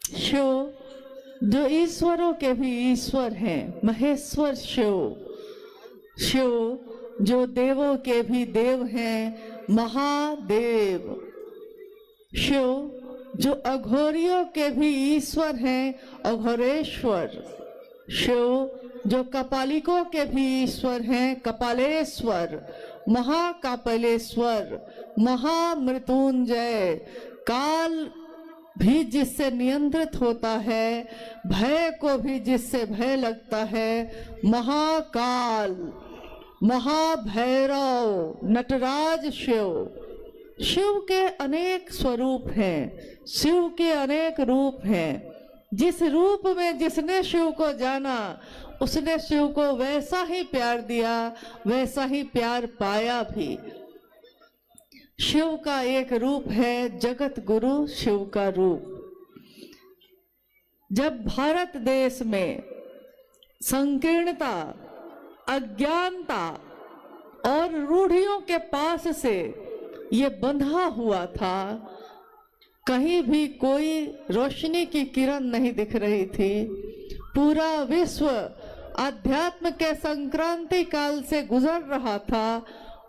शिव जो ईश्वरों के भी ईश्वर हैं, महेश्वर शिव। शिव जो देवों के भी देव हैं, महादेव। शिव जो अघोरियों के भी ईश्वर हैं, अघोरेश्वर। शिव जो कपालिकों के भी ईश्वर हैं, कपालेश्वर, महाकापलेश्वर, महामृत्युंजय। काल भी जिससे नियंत्रित होता है, भय को भी जिससे भय लगता है, महाकाल, महाभैरव, नटराज शिव। शिव के अनेक स्वरूप हैं, शिव के अनेक रूप हैं। जिस रूप में जिसने शिव को जाना, उसने शिव को वैसा ही प्यार दिया, वैसा ही प्यार पाया भी। शिव का एक रूप है जगत गुरु, शिव का रूप। जब भारत देश में संकीर्णता, अज्ञानता और रूढ़ियों के पास से ये बंधा हुआ था, कहीं भी कोई रोशनी की किरण नहीं दिख रही थी। पूरा विश्व अध्यात्म के संक्रांति काल से गुजर रहा था।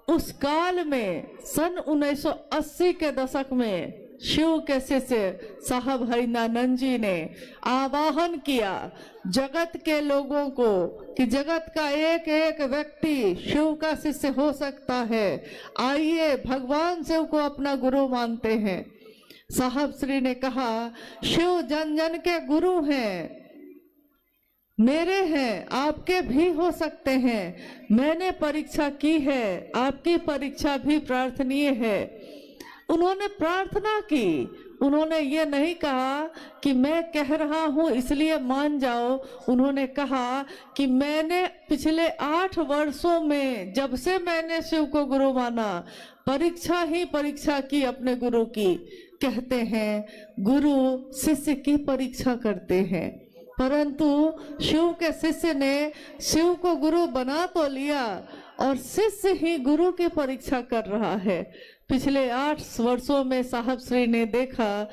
उस काल में सन 1980 के दशक में शिव के शिष्य साहब हरिनानंद जी ने आवाहन किया जगत के लोगों को कि जगत का एक एक व्यक्ति शिव का शिष्य हो सकता है, आइए भगवान शिव को अपना गुरु मानते हैं। साहब श्री ने कहा, शिव जन जन के गुरु हैं, मेरे हैं, आपके भी हो सकते हैं। मैंने परीक्षा की है, आपकी परीक्षा भी प्रार्थनीय है। उन्होंने प्रार्थना की, उन्होंने ये नहीं कहा कि मैं कह रहा हूँ इसलिए मान जाओ। उन्होंने कहा कि मैंने पिछले 8 वर्षों में, जब से मैंने शिव को गुरु माना, परीक्षा ही परीक्षा की अपने गुरु की। कहते हैं गुरु शिष्य की परीक्षा करते हैं, परंतु शिव के शिष्य ने शिव को गुरु बना तो लिया और शिष्य ही गुरु की परीक्षा कर रहा है। पिछले 8 वर्षों में साहब श्री ने देखा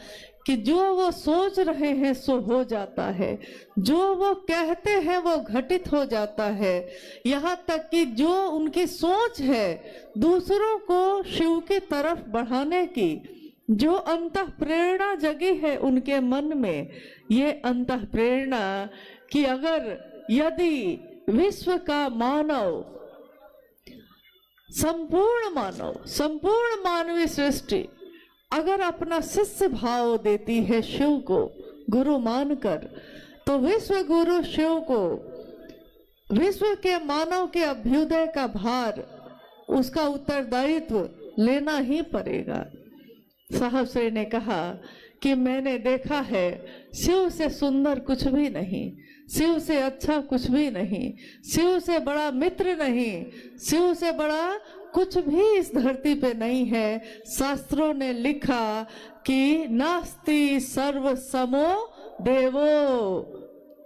कि जो वो सोच रहे हैं सो हो जाता है, जो वो कहते हैं वो घटित हो जाता है। यहाँ तक कि जो उनकी सोच है दूसरों को शिव की तरफ बढ़ाने की, जो अंतः प्रेरणा जगी है उनके मन में, ये अंतः प्रेरणा कि अगर यदि विश्व का मानव, संपूर्ण मानवीय सृष्टि अगर अपना शिष्य भाव देती है शिव को गुरु मानकर, तो विश्व गुरु शिव को विश्व के मानव के अभ्युदय का भार, उसका उत्तरदायित्व लेना ही पड़ेगा। साहब श्री ने कहा कि मैंने देखा है शिव से सुंदर कुछ भी नहीं, शिव से अच्छा कुछ भी नहीं, शिव से बड़ा मित्र नहीं, शिव से बड़ा कुछ भी इस धरती पे नहीं है। शास्त्रों ने लिखा कि नास्ति सर्व समो देवो,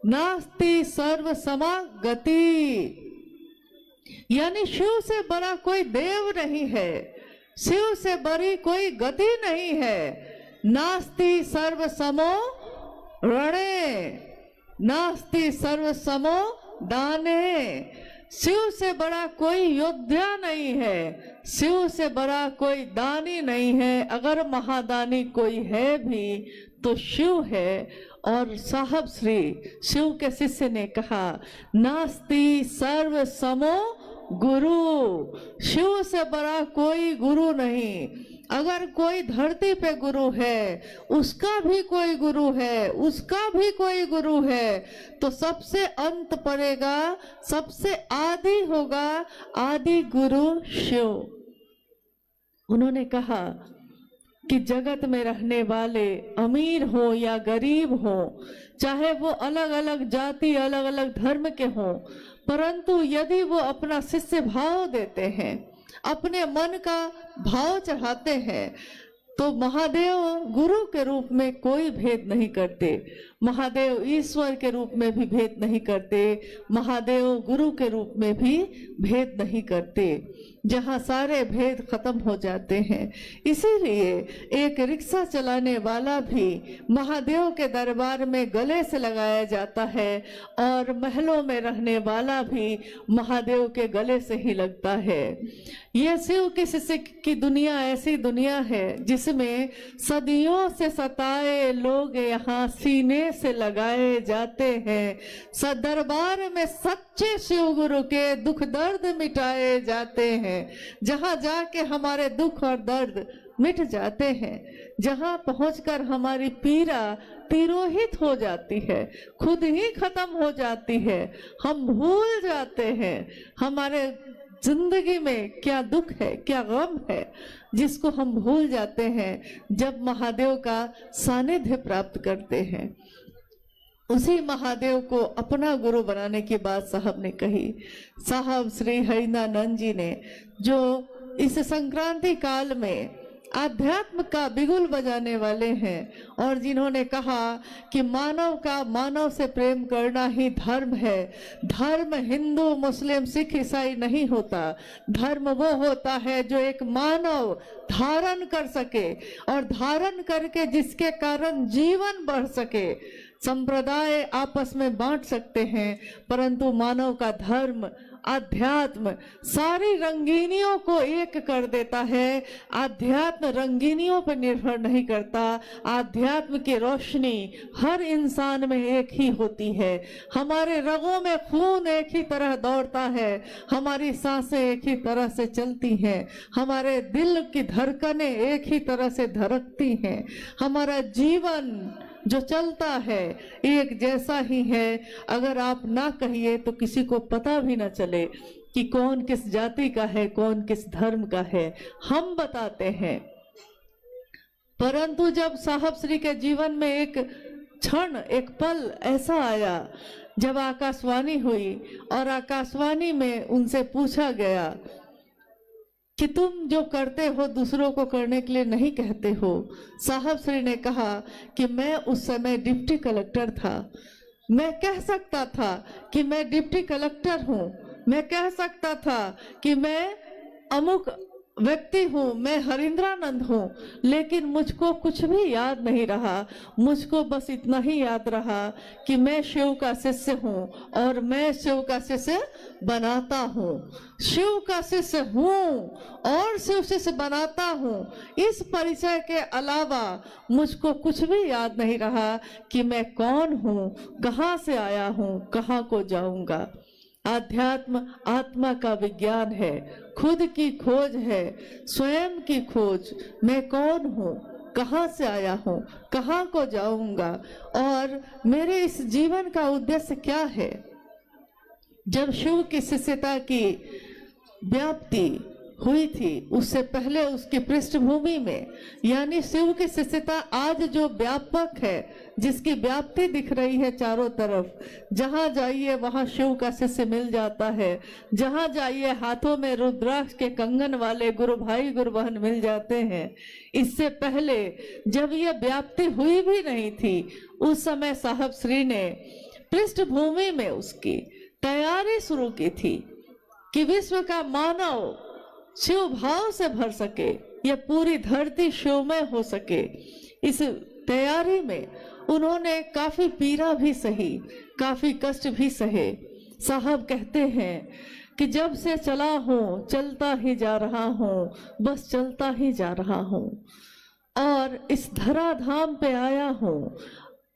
नास्ति सर्व समा गति, यानी शिव से बड़ा कोई देव नहीं है, शिव से बड़ी कोई गति नहीं है। नास्ति सर्व समो रणे, नास्ति सर्व समो दाने, शिव से बड़ा कोई योद्धा नहीं है, शिव से बड़ा कोई दानी नहीं है। अगर महादानी कोई है भी तो शिव है। और साहब श्री शिव के शिष्य ने कहा नास्ति सर्व समो गुरु, शिव से बड़ा कोई गुरु नहीं। अगर कोई धरती पे गुरु है, उसका भी कोई गुरु है, उसका भी कोई गुरु है, तो सबसे अंत पड़ेगा, सबसे आदि होगा, आदि गुरु शिव। उन्होंने कहा कि जगत में रहने वाले अमीर हो या गरीब हो, चाहे वो अलग अलग जाति, अलग अलग धर्म के हों, परंतु यदि वो अपना शिष्य भाव देते हैं, अपने मन का भाव चढ़ाते हैं, तो महादेव गुरु के रूप में कोई भेद नहीं करते, महादेव ईश्वर के रूप में भी भेद नहीं करते, महादेव गुरु के रूप में भी भेद नहीं करते। जहाँ सारे भेद खत्म हो जाते हैं। इसीलिए एक रिक्शा चलाने वाला भी महादेव के दरबार में गले से लगाया जाता है और महलों में रहने वाला भी महादेव के गले से ही लगता है। ये शिव के शिष्य की दुनिया ऐसी दुनिया है जिसमें सदियों से सताए लोग यहाँ सीने से लगाए जाते हैं। दरबार में सच्चे शिव गुरु के दुख दर्द मिटाए जाते हैं। जहाँ जाके हमारे दुख और दर्द मिट जाते हैं, जहाँ पहुंचकर हमारी पीड़ा तिरोहित हो जाती है, खुद ही खत्म हो जाती है। हम भूल जाते हैं हमारे जिंदगी में क्या दुख है, क्या गम है, जिसको हम भूल जाते हैं जब महादेव का सानिध्य प्राप्त करते हैं। उसी महादेव को अपना गुरु बनाने की बात साहब ने कही। साहब श्री हरिनानंद जी ने जो इस संक्रांति काल में आध्यात्म का बिगुल बजाने वाले हैं और जिन्होंने कहा कि मानव का मानव से प्रेम करना ही धर्म है। धर्म हिंदू मुस्लिम सिख ईसाई नहीं होता, धर्म वो होता है जो एक मानव धारण कर सके और धारण करके जिसके कारण जीवन बढ़ सके। संप्रदाय आपस में बांट सकते हैं, परंतु मानव का धर्म आध्यात्म सारी रंगीनियों को एक कर देता है। आध्यात्म रंगीनियों पर निर्भर नहीं करता। आध्यात्म की रोशनी हर इंसान में एक ही होती है। हमारे रगों में खून एक ही तरह दौड़ता है, हमारी सांसें एक ही तरह से चलती हैं, हमारे दिल की धड़कनें एक ही तरह से धड़कती हैं, हमारा जीवन जो चलता है एक जैसा ही है। अगर आप ना कहिए तो किसी को पता भी ना चले कि कौन किस जाति का है, कौन किस धर्म का है, हम बताते हैं। परंतु जब साहब श्री के जीवन में एक क्षण, एक पल ऐसा आया जब आकाशवाणी हुई और आकाशवाणी में उनसे पूछा गया कि तुम जो करते हो दूसरों को करने के लिए नहीं कहते हो। साहब श्री ने कहा कि मैं उस समय डिप्टी कलेक्टर था, मैं कह सकता था कि मैं डिप्टी कलेक्टर हूँ, मैं कह सकता था कि मैं अमुक व्यक्ति हूँ, मैं हरिंद्रानंद हूँ, लेकिन मुझको कुछ भी याद नहीं रहा। मुझको बस इतना ही याद रहा कि मैं शिव का शिष्य हूँ और मैं शिव का शिष्य बनाता हूँ, शिव का शिष्य हूँ और शिव शिष्य बनाता हूँ। इस परिचय के अलावा मुझको कुछ भी याद नहीं रहा कि मैं कौन हूँ, कहाँ से आया हूँ, कहाँ को जाऊँगा। आध्यात्म आत्मा का विज्ञान है, खुद की खोज है, स्वयं की खोज। मैं कौन हूँ, कहाँ से आया हूँ, कहाँ को जाऊंगा और मेरे इस जीवन का उद्देश्य क्या है। जब शिव की शिष्यता की व्याप्ति हुई थी उससे पहले उसकी पृष्ठभूमि में, यानी शिव की शिष्यता आज जो व्यापक है, जिसकी व्याप्ति दिख रही है चारों तरफ, जहां जाइए वहां शिव का शिष्य मिल जाता है, जहां जाइए हाथों में रुद्राक्ष के कंगन वाले गुरु भाई गुरु बहन मिल जाते हैं। इससे पहले जब यह व्याप्ति हुई भी नहीं थी उस समय साहब श्री ने पृष्ठभूमि में उसकी तैयारी शुरू की थी कि विश्व का मानव शिव भाव से भर सके, यह पूरी धरती शिवमय हो सके। इस तैयारी में उन्होंने काफी पीड़ा भी सही, काफी कष्ट भी सहे। साहब कहते हैं कि जब से चला हूँ चलता ही जा रहा हूँ, बस चलता ही जा रहा हूँ और इस धराधाम पे आया हूँ।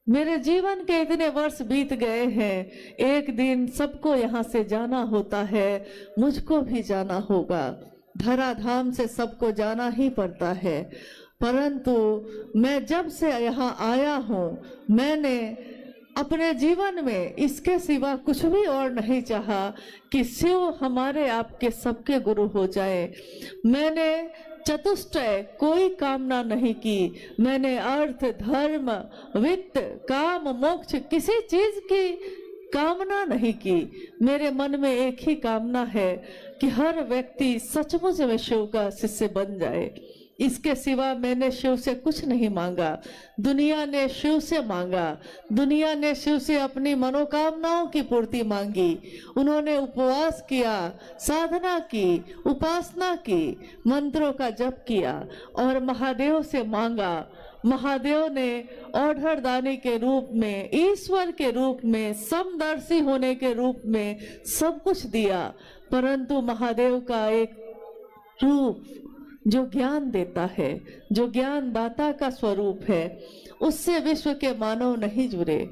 मेरे जीवन के इतने वर्ष बीत गए हैं, एक दिन सबको यहाँ से जाना होता है, मुझको भी जाना होगा। धराधाम से सबको जाना ही पड़ता है, परंतु मैं जब से यहाँ आया हूँ मैंने अपने जीवन में इसके सिवा कुछ भी और नहीं चाहा कि शिव हमारे आपके सबके गुरु हो जाए। मैंने चतुष्टय कोई कामना नहीं की, मैंने अर्थ धर्म वित्त काम मोक्ष किसी चीज की कामना नहीं की। मेरे मन में एक ही कामना है कि हर व्यक्ति सचमुच में शिव का शिष्य बन जाए। इसके सिवा मैंने शिव से कुछ नहीं मांगा। दुनिया ने शिव से मांगा, दुनिया ने शिव से अपनी मनोकामनाओं की पूर्ति मांगी। उन्होंने उपवास किया, साधना की, उपासना की, मंत्रों का जप किया और महादेव से मांगा। महादेव ने औढ़ दानी के रूप में, ईश्वर के रूप में, समदर्शी होने के रूप में सब कुछ दिया। परंतु महादेव का एक रूप जो ज्ञान देता है, जो ज्ञान दाता का स्वरूप है, उससे विश्व के मानव नहीं जुड़े।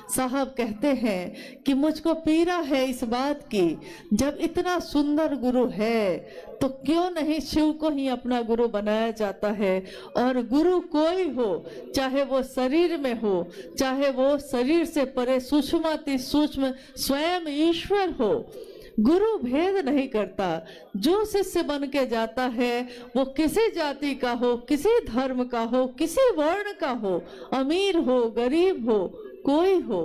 साहब कहते हैं कि मुझको पीड़ा है इस बात की, जब इतना सुंदर गुरु है तो क्यों नहीं शिव को ही अपना गुरु बनाया जाता है। और गुरु कोई हो, चाहे वो शरीर में हो, चाहे वो शरीर से परे सूक्ष्माति सूक्ष्म स्वयं ईश्वर हो, गुरु भेद नहीं करता। जो शिष्य बन के जाता है वो किसी जाति का हो, किसी धर्म का हो, किसी वर्ण का हो, अमीर हो, गरीब हो, कोई हो,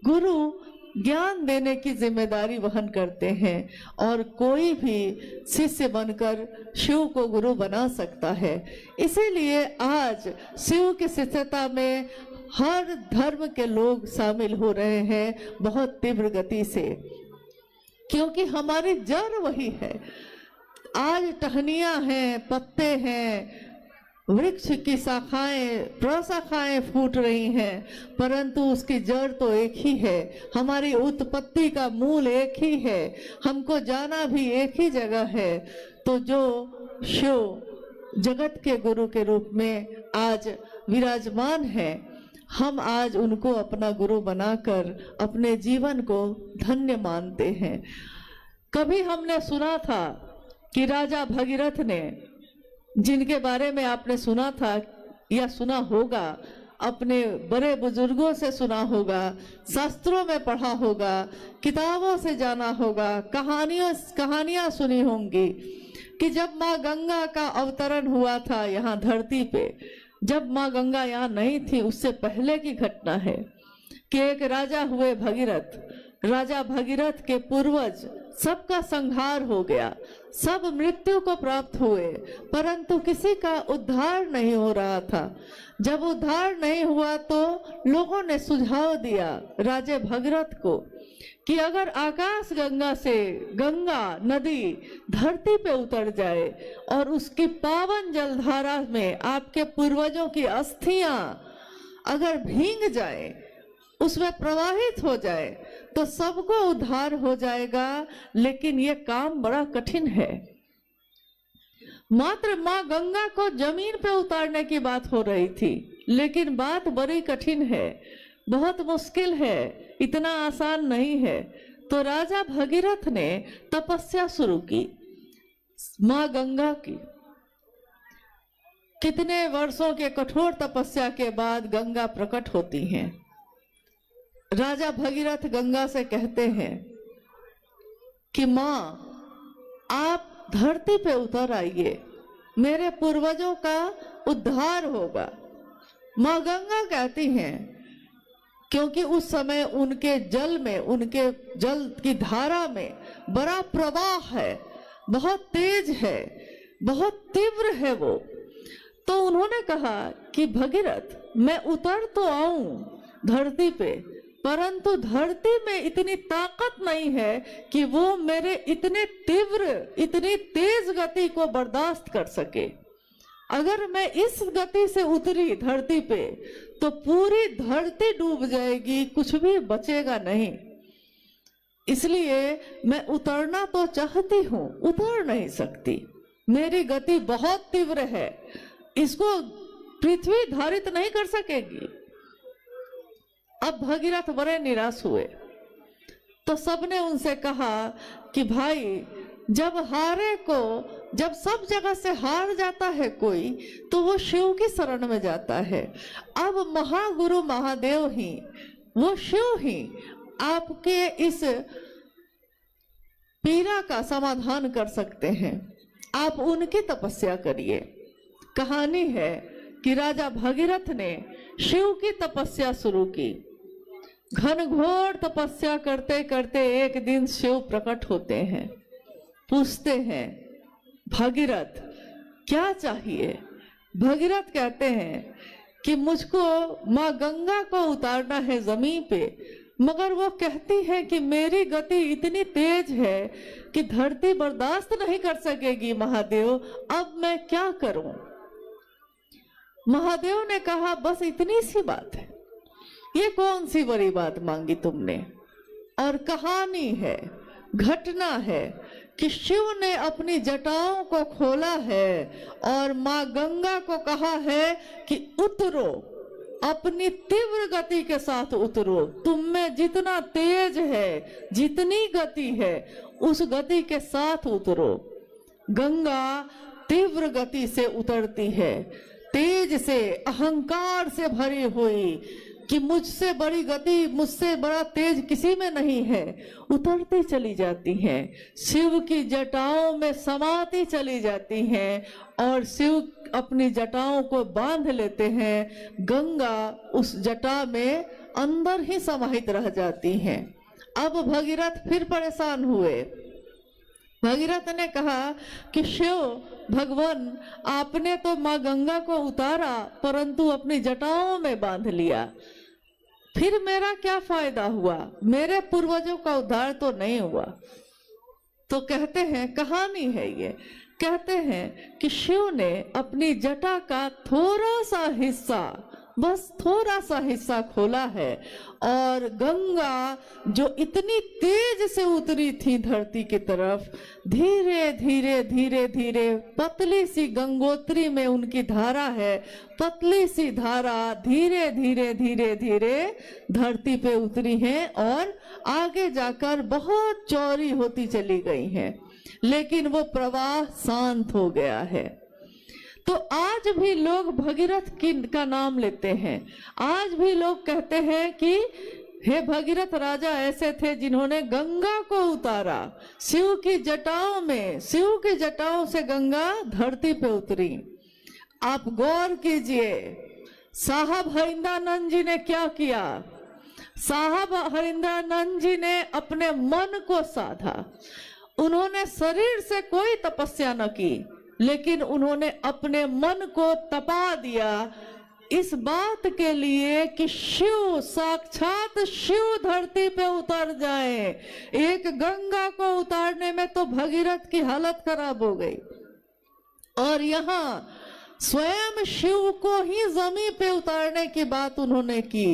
गुरु ज्ञान देने की जिम्मेदारी वहन करते हैं और कोई भी शिष्य बनकर शिव को गुरु बना सकता है। इसीलिए आज शिव की शिष्यता में हर धर्म के लोग शामिल हो रहे हैं बहुत तीव्र गति से, क्योंकि हमारी जड़ वही है। आज टहनियां हैं, पत्ते हैं, वृक्ष की शाखाएं, प्रशाखाएं फूट रही हैं, परंतु उसकी जड़ तो एक ही है। हमारी उत्पत्ति का मूल एक ही है, हमको जाना भी एक ही जगह है। तो जो शिव जगत के गुरु के रूप में आज विराजमान है, हम आज उनको अपना गुरु बनाकर अपने जीवन को धन्य मानते हैं। कभी हमने सुना था कि राजा भगीरथ ने, जिनके बारे में आपने सुना था या सुना होगा, अपने बड़े बुजुर्गों से सुना होगा, शास्त्रों में पढ़ा होगा, किताबों से जाना होगा, कहानियां सुनी होंगी कि जब माँ गंगा का अवतरण हुआ था यहाँ धरती पे, जब माँ गंगा यहाँ नहीं थी, उससे पहले की घटना है कि एक राजा हुए भगीरथ। राजा भगीरथ के पूर्वज सबका संहार हो गया, सब मृत्यु को प्राप्त हुए, परंतु किसी का उद्धार नहीं हो रहा था। जब उद्धार नहीं हुआ तो लोगों ने सुझाव दिया राजा भगीरथ को कि अगर आकाश गंगा से गंगा नदी धरती पे उतर जाए और उसकी पावन जलधारा में आपके पूर्वजों की अस्थियां अगर भींग जाए, उसमें प्रवाहित हो जाए, तो सबको उद्धार हो जाएगा। लेकिन ये काम बड़ा कठिन है। मात्र माँ गंगा को जमीन पे उतारने की बात हो रही थी, लेकिन बात बड़ी कठिन है, बहुत मुश्किल है, इतना आसान नहीं है। तो राजा भगीरथ ने तपस्या शुरू की माँ गंगा की। कितने वर्षों के कठोर तपस्या के बाद गंगा प्रकट होती हैं। राजा भगीरथ गंगा से कहते हैं कि माँ, आप धरती पे उतर आइए, मेरे पूर्वजों का उद्धार होगा। माँ गंगा कहती हैं, क्योंकि उस समय उनके जल में, उनके जल की धारा में बड़ा प्रवाह है, बहुत तेज है, बहुत तीव्र है वो। तो उन्होंने कहा कि भगीरथ, मैं उतर तो आऊं धरती पे, परंतु धरती में इतनी ताकत नहीं है कि वो मेरे इतने तीव्र, इतनी तेज गति को बर्दाश्त कर सके। अगर मैं इस गति से उतरी धरती पे तो पूरी धरती डूब जाएगी, कुछ भी बचेगा नहीं। इसलिए मैं उतरना तो चाहती हूँ, उतर नहीं सकती, मेरी गति बहुत तीव्र है, इसको पृथ्वी धारित नहीं कर सकेगी। अब भगीरथ बड़े निराश हुए, तो सबने उनसे कहा कि भाई, जब हारे को, जब सब जगह से हार जाता है कोई, तो वो शिव की शरण में जाता है। अब महागुरु महादेव ही, वो शिव ही आपके इस पीड़ा का समाधान कर सकते हैं। आप उनकी तपस्या करिए। कहानी है कि राजा भगीरथ ने शिव की तपस्या शुरू की। घनघोर तपस्या करते करते एक दिन शिव प्रकट होते हैं, पूछते हैं, भगीरथ क्या चाहिए? भगीरथ कहते हैं कि मुझको माँ गंगा को उतारना है जमीन पे, मगर वो कहती है कि मेरी गति इतनी तेज है कि धरती बर्दाश्त नहीं कर सकेगी महादेव, अब मैं क्या करूं। महादेव ने कहा बस इतनी सी बात है, ये कौन सी बड़ी बात मांगी तुमने। और कहानी है, घटना है कि शिव ने अपनी जटाओं को खोला है और माँ गंगा को कहा है कि उतरो, अपनी तीव्र गति के साथ उतरो, तुम में जितना तेज है, जितनी गति है, उस गति के साथ उतरो। गंगा तीव्र गति से उतरती है, तेज से, अहंकार से भरी हुई कि मुझसे बड़ी गति, मुझसे बड़ा तेज किसी में नहीं है, उतरती चली जाती हैं, शिव की जटाओं में समाती चली जाती हैं और शिव अपनी जटाओं को बांध लेते हैं। गंगा उस जटा में अंदर ही समाहित रह जाती हैं। अब भगीरथ फिर परेशान हुए। भगीरथ ने कहा कि शिव भगवान, आपने तो माँ गंगा को उतारा परंतु अपनी जटाओं में बांध लिया, फिर मेरा क्या फायदा हुआ, मेरे पूर्वजों का उद्धार तो नहीं हुआ। तो कहते हैं, कहानी है ये, कहते हैं कि शिव ने अपनी जटा का थोड़ा सा हिस्सा, बस थोड़ा सा हिस्सा खोला है और गंगा जो इतनी तेज से उतरी थी धरती की तरफ, धीरे धीरे धीरे धीरे पतली सी गंगोत्री में उनकी धारा है, पतली सी धारा धीरे धीरे धीरे धीरे धरती पे उतरी है और आगे जाकर बहुत चौड़ी होती चली गई है, लेकिन वो प्रवाह शांत हो गया है। तो आज भी लोग भगीरथ का नाम लेते हैं, आज भी लोग कहते हैं कि हे भगीरथ राजा ऐसे थे जिन्होंने गंगा को उतारा शिव की जटाओं में, शिव की जटाओं से गंगा धरती पे उतरी। आप गौर कीजिए, साहब हरिंद्रानंद जी ने क्या किया। साहब हरिंद्रानंद जी ने अपने मन को साधा, उन्होंने शरीर से कोई तपस्या न की, लेकिन उन्होंने अपने मन को तपा दिया इस बात के लिए कि शिव, साक्षात शिव धरती पे उतर जाए। एक गंगा को उतारने में तो भगीरथ की हालत खराब हो गई और यहाँ स्वयं शिव को ही जमीन पे उतारने की बात उन्होंने की।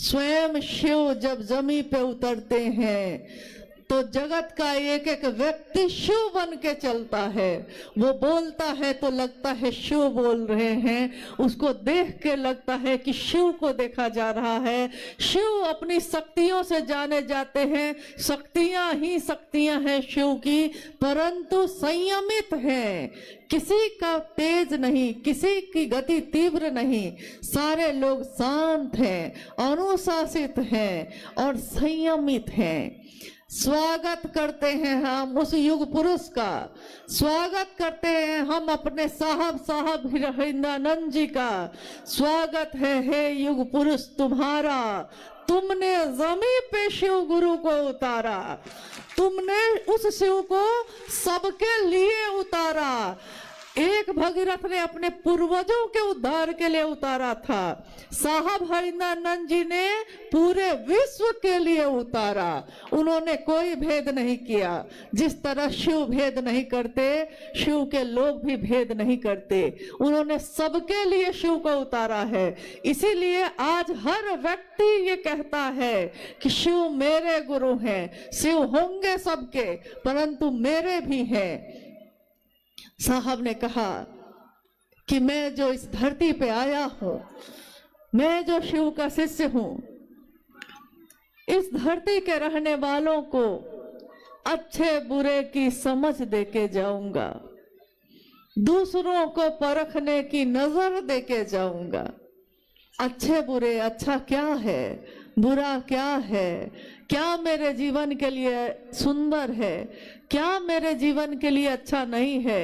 स्वयं शिव जब जमीन पे उतरते हैं तो जगत का एक एक व्यक्ति शिव बन के चलता है। वो बोलता है तो लगता है शिव बोल रहे हैं, उसको देख के लगता है कि शिव को देखा जा रहा है। शिव अपनी शक्तियों से जाने जाते हैं, शक्तियां ही शक्तियां हैं शिव की, परंतु संयमित हैं, किसी का तेज नहीं, किसी की गति तीव्र नहीं, सारे लोग शांत हैं, अनुशासित हैं और संयमित हैं। स्वागत करते हैं हम उस युग पुरुष का, स्वागत करते हैं हम अपने साहब हरिंद्रानंद जी का। स्वागत है हे युग पुरुष तुम्हारा, तुमने जमीन पे शिव गुरु को उतारा, तुमने उस शिव को सबके लिए उतारा। एक भगीरथ ने अपने पूर्वजों के उद्धार के लिए उतारा था, साहब हरिंद्रानंद जी ने पूरे विश्व के लिए उतारा। उन्होंने कोई भेद नहीं किया, जिस तरह शिव भेद नहीं करते, शिव के लोग भी भेद नहीं करते, उन्होंने सबके लिए शिव को उतारा है। इसीलिए आज हर व्यक्ति ये कहता है कि शिव मेरे गुरु हैं, शिव होंगे सबके परंतु मेरे भी हैं। साहब ने कहा कि मैं जो इस धरती पे आया हूं, मैं जो शिव का शिष्य हूं, इस धरती के रहने वालों को अच्छे बुरे की समझ देके जाऊंगा, दूसरों को परखने की नजर देके जाऊंगा। अच्छे बुरे, अच्छा क्या है, बुरा क्या है, क्या मेरे जीवन के लिए सुंदर है, क्या मेरे जीवन के लिए अच्छा नहीं है,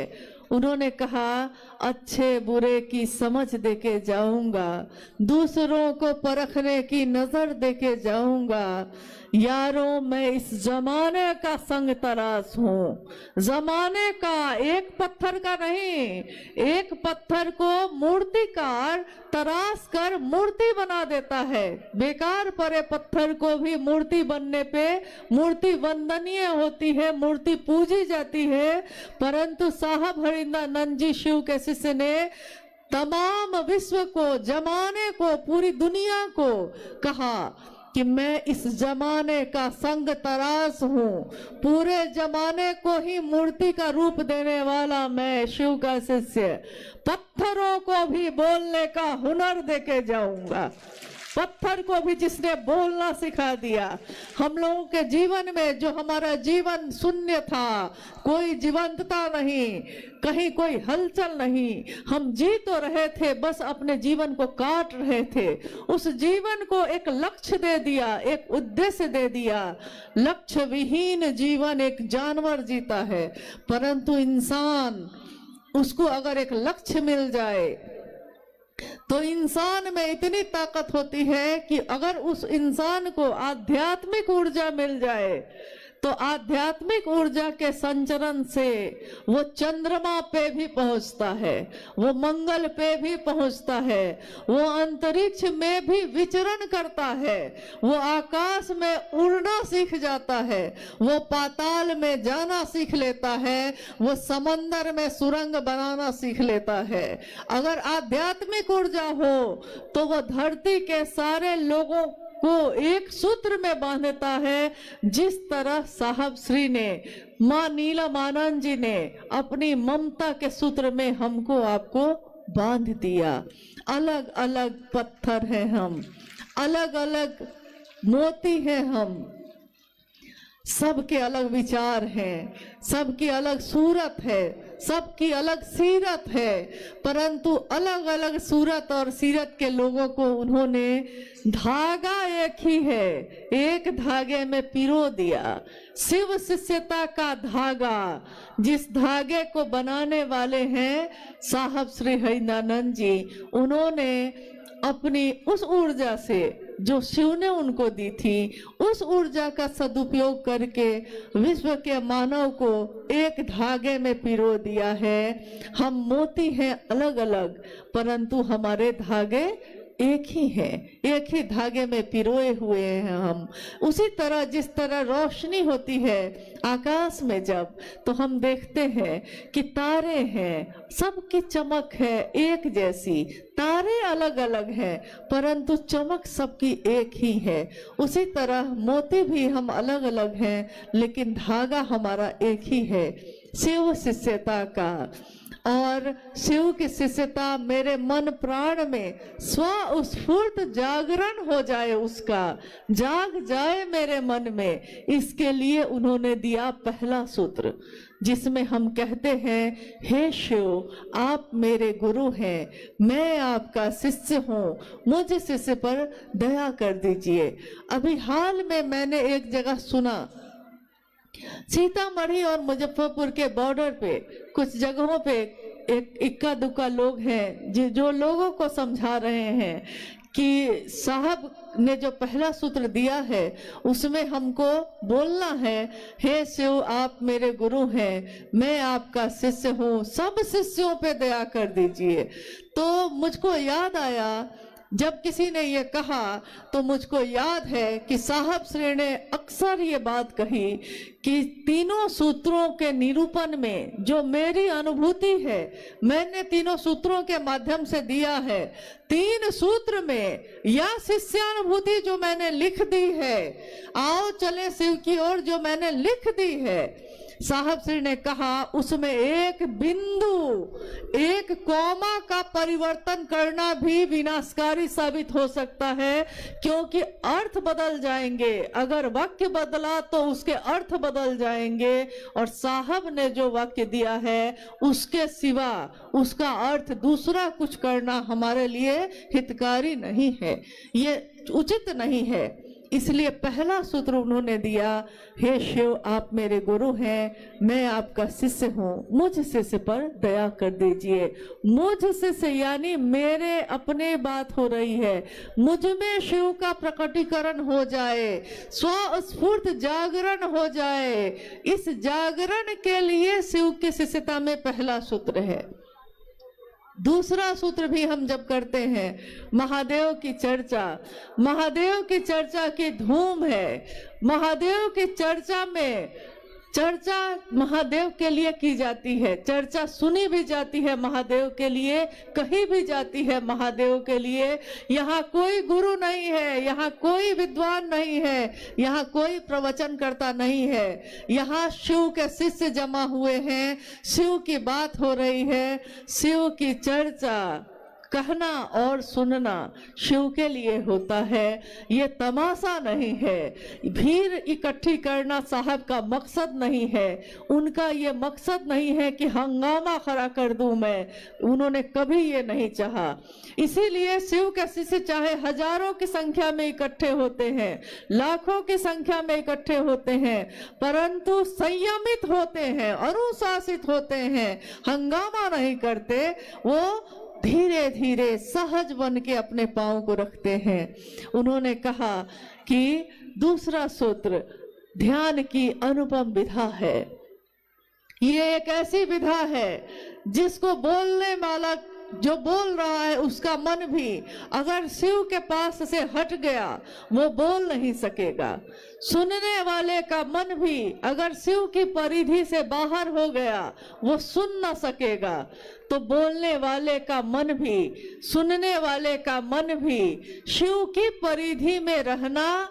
उन्होंने कहा, अच्छे बुरे की समझ देके जाऊंगा, दूसरों को परखने की नजर देके जाऊंगा। यारों, मैं इस जमाने का संग तराश हूँ, जमाने का, एक पत्थर का नहीं। एक पत्थर को मूर्तिकार तराश कर मूर्ति बना देता है। बेकार पड़े पत्थर को भी मूर्ति बनने पे मूर्ति वंदनीय होती है, मूर्ति पूजी जाती है। परंतु साहब हरिंद्रानंद जी शिव के शिष्य ने तमाम विश्व को, जमाने को, पूरी दुनिया को कहा कि मैं इस जमाने का संग तराश हूँ, पूरे जमाने को ही मूर्ति का रूप देने वाला मैं शिव का शिष्य, पत्थरों को भी बोलने का हुनर देके जाऊंगा। पत्थर को भी जिसने बोलना सिखा दिया। हम लोगों के जीवन में जो हमारा जीवन शून्य था, कोई जीवंतता नहीं, कहीं कोई हलचल नहीं, हम जी तो रहे थे, बस अपने जीवन को काट रहे थे। उस जीवन को एक लक्ष्य दे दिया, एक उद्देश्य दे दिया। लक्ष्य विहीन जीवन एक जानवर जीता है, परंतु इंसान, उसको अगर एक लक्ष्य मिल जाए तो इंसान में इतनी ताकत होती है कि अगर उस इंसान को आध्यात्मिक ऊर्जा मिल जाए तो आध्यात्मिक ऊर्जा के संचरण से वो चंद्रमा पे भी पहुंचता है, वो मंगल पे भी पहुंचता है, वो अंतरिक्ष में भी विचरण करता है, वो आकाश में उड़ना सीख जाता है, वो पाताल में जाना सीख लेता है, वो समंदर में सुरंग बनाना सीख लेता है। अगर आध्यात्मिक ऊर्जा हो तो वो धरती के सारे लोगों को एक सूत्र में बांधता है, जिस तरह साहब श्री ने, माँ नीलमानंद जी ने अपनी ममता के सूत्र में हमको आपको बांध दिया। अलग अलग पत्थर हैं हम, अलग अलग मोती हैं हम, सबके अलग विचार हैं, सबकी अलग सूरत है, सबकी अलग सीरत है, परंतु अलग अलग सूरत और सीरत के लोगों को उन्होंने धागा एक ही है, एक धागे में पिरो दिया। शिव शिष्यता का धागा, जिस धागे को बनाने वाले हैं साहब श्री हरिंद्रानंद जी, उन्होंने अपनी उस ऊर्जा से जो शिव ने उनको दी थी, उस ऊर्जा का सदुपयोग करके विश्व के मानव को एक धागे में पिरो दिया है। हम मोती हैं अलग अलग, परंतु हमारे धागे एक ही है, एक ही धागे में पिरोए हुए हैं हम। उसी तरह जिस तरह रोशनी होती है आकाश में जब, तो हम देखते हैं कि तारे हैं, सबकी चमक है एक जैसी, तारे अलग अलग हैं परंतु चमक सबकी एक ही है। उसी तरह मोती भी हम अलग अलग हैं लेकिन धागा हमारा एक ही है, शिव शिष्यता का। और शिव की शिष्यता मेरे मन प्राण में स्वस्फूर्त जागरण हो जाए, उसका जाग जाए मेरे मन में, इसके लिए उन्होंने दिया पहला सूत्र, जिसमें हम कहते हैं, हे शिव आप मेरे गुरु हैं, मैं आपका शिष्य हूँ, मुझ शिष्य पर दया कर दीजिए। अभी हाल में मैंने एक जगह सुना, सीतामढ़ी और मुजफ्फरपुर के बॉर्डर पे कुछ जगहों पे एक इक्का दुक्का लोग हैं जो लोगों को समझा रहे हैं कि साहब ने जो पहला सूत्र दिया है उसमें हमको बोलना है, हे शिव आप मेरे गुरु हैं, मैं आपका शिष्य हूँ, सब शिष्यों पे दया कर दीजिए। तो मुझको याद आया, जब किसी ने ये कहा तो मुझको याद है कि साहब श्री ने अक्सर ये बात कही कि तीनों सूत्रों के निरूपण में जो मेरी अनुभूति है, मैंने तीनों सूत्रों के माध्यम से दिया है, तीन सूत्र में या शिष्यानुभूति जो मैंने लिख दी है, आओ चले शिव की ओर जो मैंने लिख दी है, साहब श्री ने कहा उसमें एक बिंदु, एक कॉमा का परिवर्तन करना भी विनाशकारी साबित हो सकता है, क्योंकि अर्थ बदल जाएंगे। अगर वाक्य बदला तो उसके अर्थ बदल जाएंगे, और साहब ने जो वाक्य दिया है उसके सिवा उसका अर्थ दूसरा कुछ करना हमारे लिए हितकारी नहीं है, ये उचित नहीं है। इसलिए पहला सूत्र उन्होंने दिया, हे शिव आप मेरे गुरु हैं, मैं आपका शिष्य हूँ, मुझ शिष्य पर दया कर दीजिए। मुझ शिष्य यानी मेरे अपने बात हो रही है, मुझ में शिव का प्रकटीकरण हो जाए, स्वस्फूर्त जागरण हो जाए। इस जागरण के लिए शिव की शिष्यता में पहला सूत्र है। दूसरा सूत्र भी हम जब करते हैं, महादेव की चर्चा, महादेव की चर्चा की धूम है। महादेव की चर्चा में चर्चा महादेव के लिए की जाती है, चर्चा सुनी भी जाती है महादेव के लिए, कही भी जाती है महादेव के लिए। यहाँ कोई गुरु नहीं है, यहाँ कोई विद्वान नहीं है, यहाँ कोई प्रवचन करता नहीं है, यहाँ शिव के शिष्य जमा हुए हैं, शिव की बात हो रही है। शिव की चर्चा कहना और सुनना शिव के लिए होता है, ये तमाशा नहीं है। भीड़ इकट्ठी करना साहब का मकसद नहीं है, उनका ये मकसद नहीं है कि हंगामा खड़ा कर दूं मैं, उन्होंने कभी ये नहीं चाहा। इसीलिए शिव के शिष्य चाहे हजारों की संख्या में इकट्ठे होते हैं, लाखों की संख्या में इकट्ठे होते हैं, परंतु संयमित होते हैं, अनुशासित होते हैं, हंगामा नहीं करते, वो धीरे धीरे सहज बन के अपने पांव को रखते हैं। उन्होंने कहा कि दूसरा सूत्र ध्यान की अनुपम विधा है। ये एक ऐसी विधा है जिसको बोलने वाला जो बोल रहा है उसका मन भी अगर शिव के पास से हट गया वो बोल नहीं सकेगा। सुनने वाले का मन भी अगर शिव की परिधि से बाहर हो गया वो सुन ना सकेगा। तो बोलने वाले का मन भी, सुनने वाले का मन भी शिव की परिधि में रहना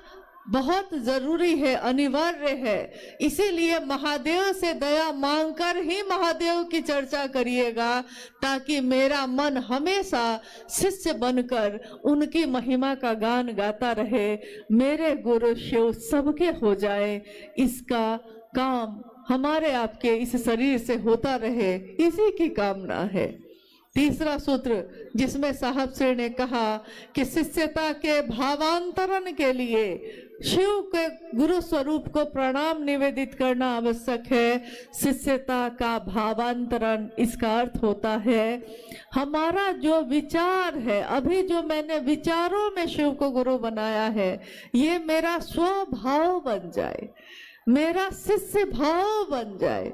बहुत जरूरी है, अनिवार्य है। इसीलिए महादेव से दया मांगकर ही महादेव की चर्चा करिएगा, ताकि मेरा मन हमेशा शिष्य बनकर उनकी महिमा का गान गाता रहे, मेरे गुरु शिव सबके हो जाए, इसका काम हमारे आपके इस शरीर से होता रहे, इसी की कामना है। तीसरा सूत्र जिसमें साहब श्री ने कहा कि शिष्यता के भावांतरण के लिए शिव के गुरु स्वरूप को प्रणाम निवेदित करना आवश्यक है। शिष्यता का भावांतरण इसका अर्थ होता है हमारा जो विचार है, अभी जो मैंने विचारों में शिव को गुरु बनाया है, ये मेरा स्वभाव बन जाए, मेरा शिष्य भाव बन जाए,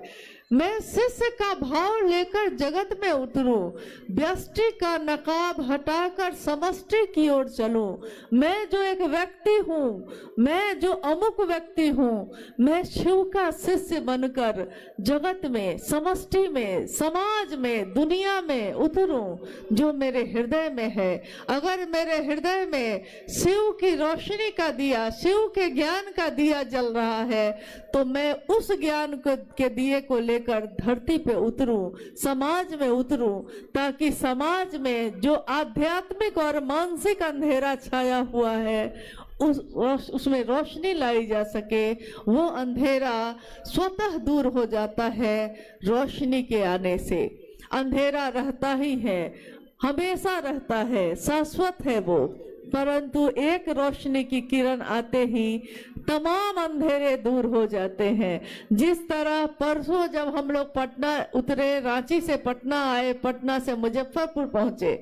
मैं शिष्य का भाव लेकर जगत में उतरूं, व्यष्टि का नकाब हटाकर समष्टि की ओर चलूं। मैं जो एक व्यक्ति हूँ, मैं जो अमुक व्यक्ति हूँ, मैं शिव का शिष्य बनकर जगत में, समष्टि में, समाज में, दुनिया में उतरूं जो मेरे हृदय में है। अगर मेरे हृदय में शिव की रोशनी का दिया, शिव के ज्ञान का दिया जल रहा है, तो मैं उस ज्ञान के दिए को लेकर धरती पे उतरूं, समाज में उतरूं, ताकि समाज में जो आध्यात्मिक और मानसिक अंधेरा छाया हुआ है उसमें रोशनी लाई जा सके। वो अंधेरा स्वतः दूर हो जाता है रोशनी के आने से। अंधेरा रहता ही है, हमेशा रहता है, शाश्वत है वो, परंतु एक रोशनी की किरण आते ही तमाम अंधेरे दूर हो जाते हैं। जिस तरह परसों जब हम लोग पटना उतरे, रांची से पटना आए, पटना से मुजफ्फरपुर पहुंचे,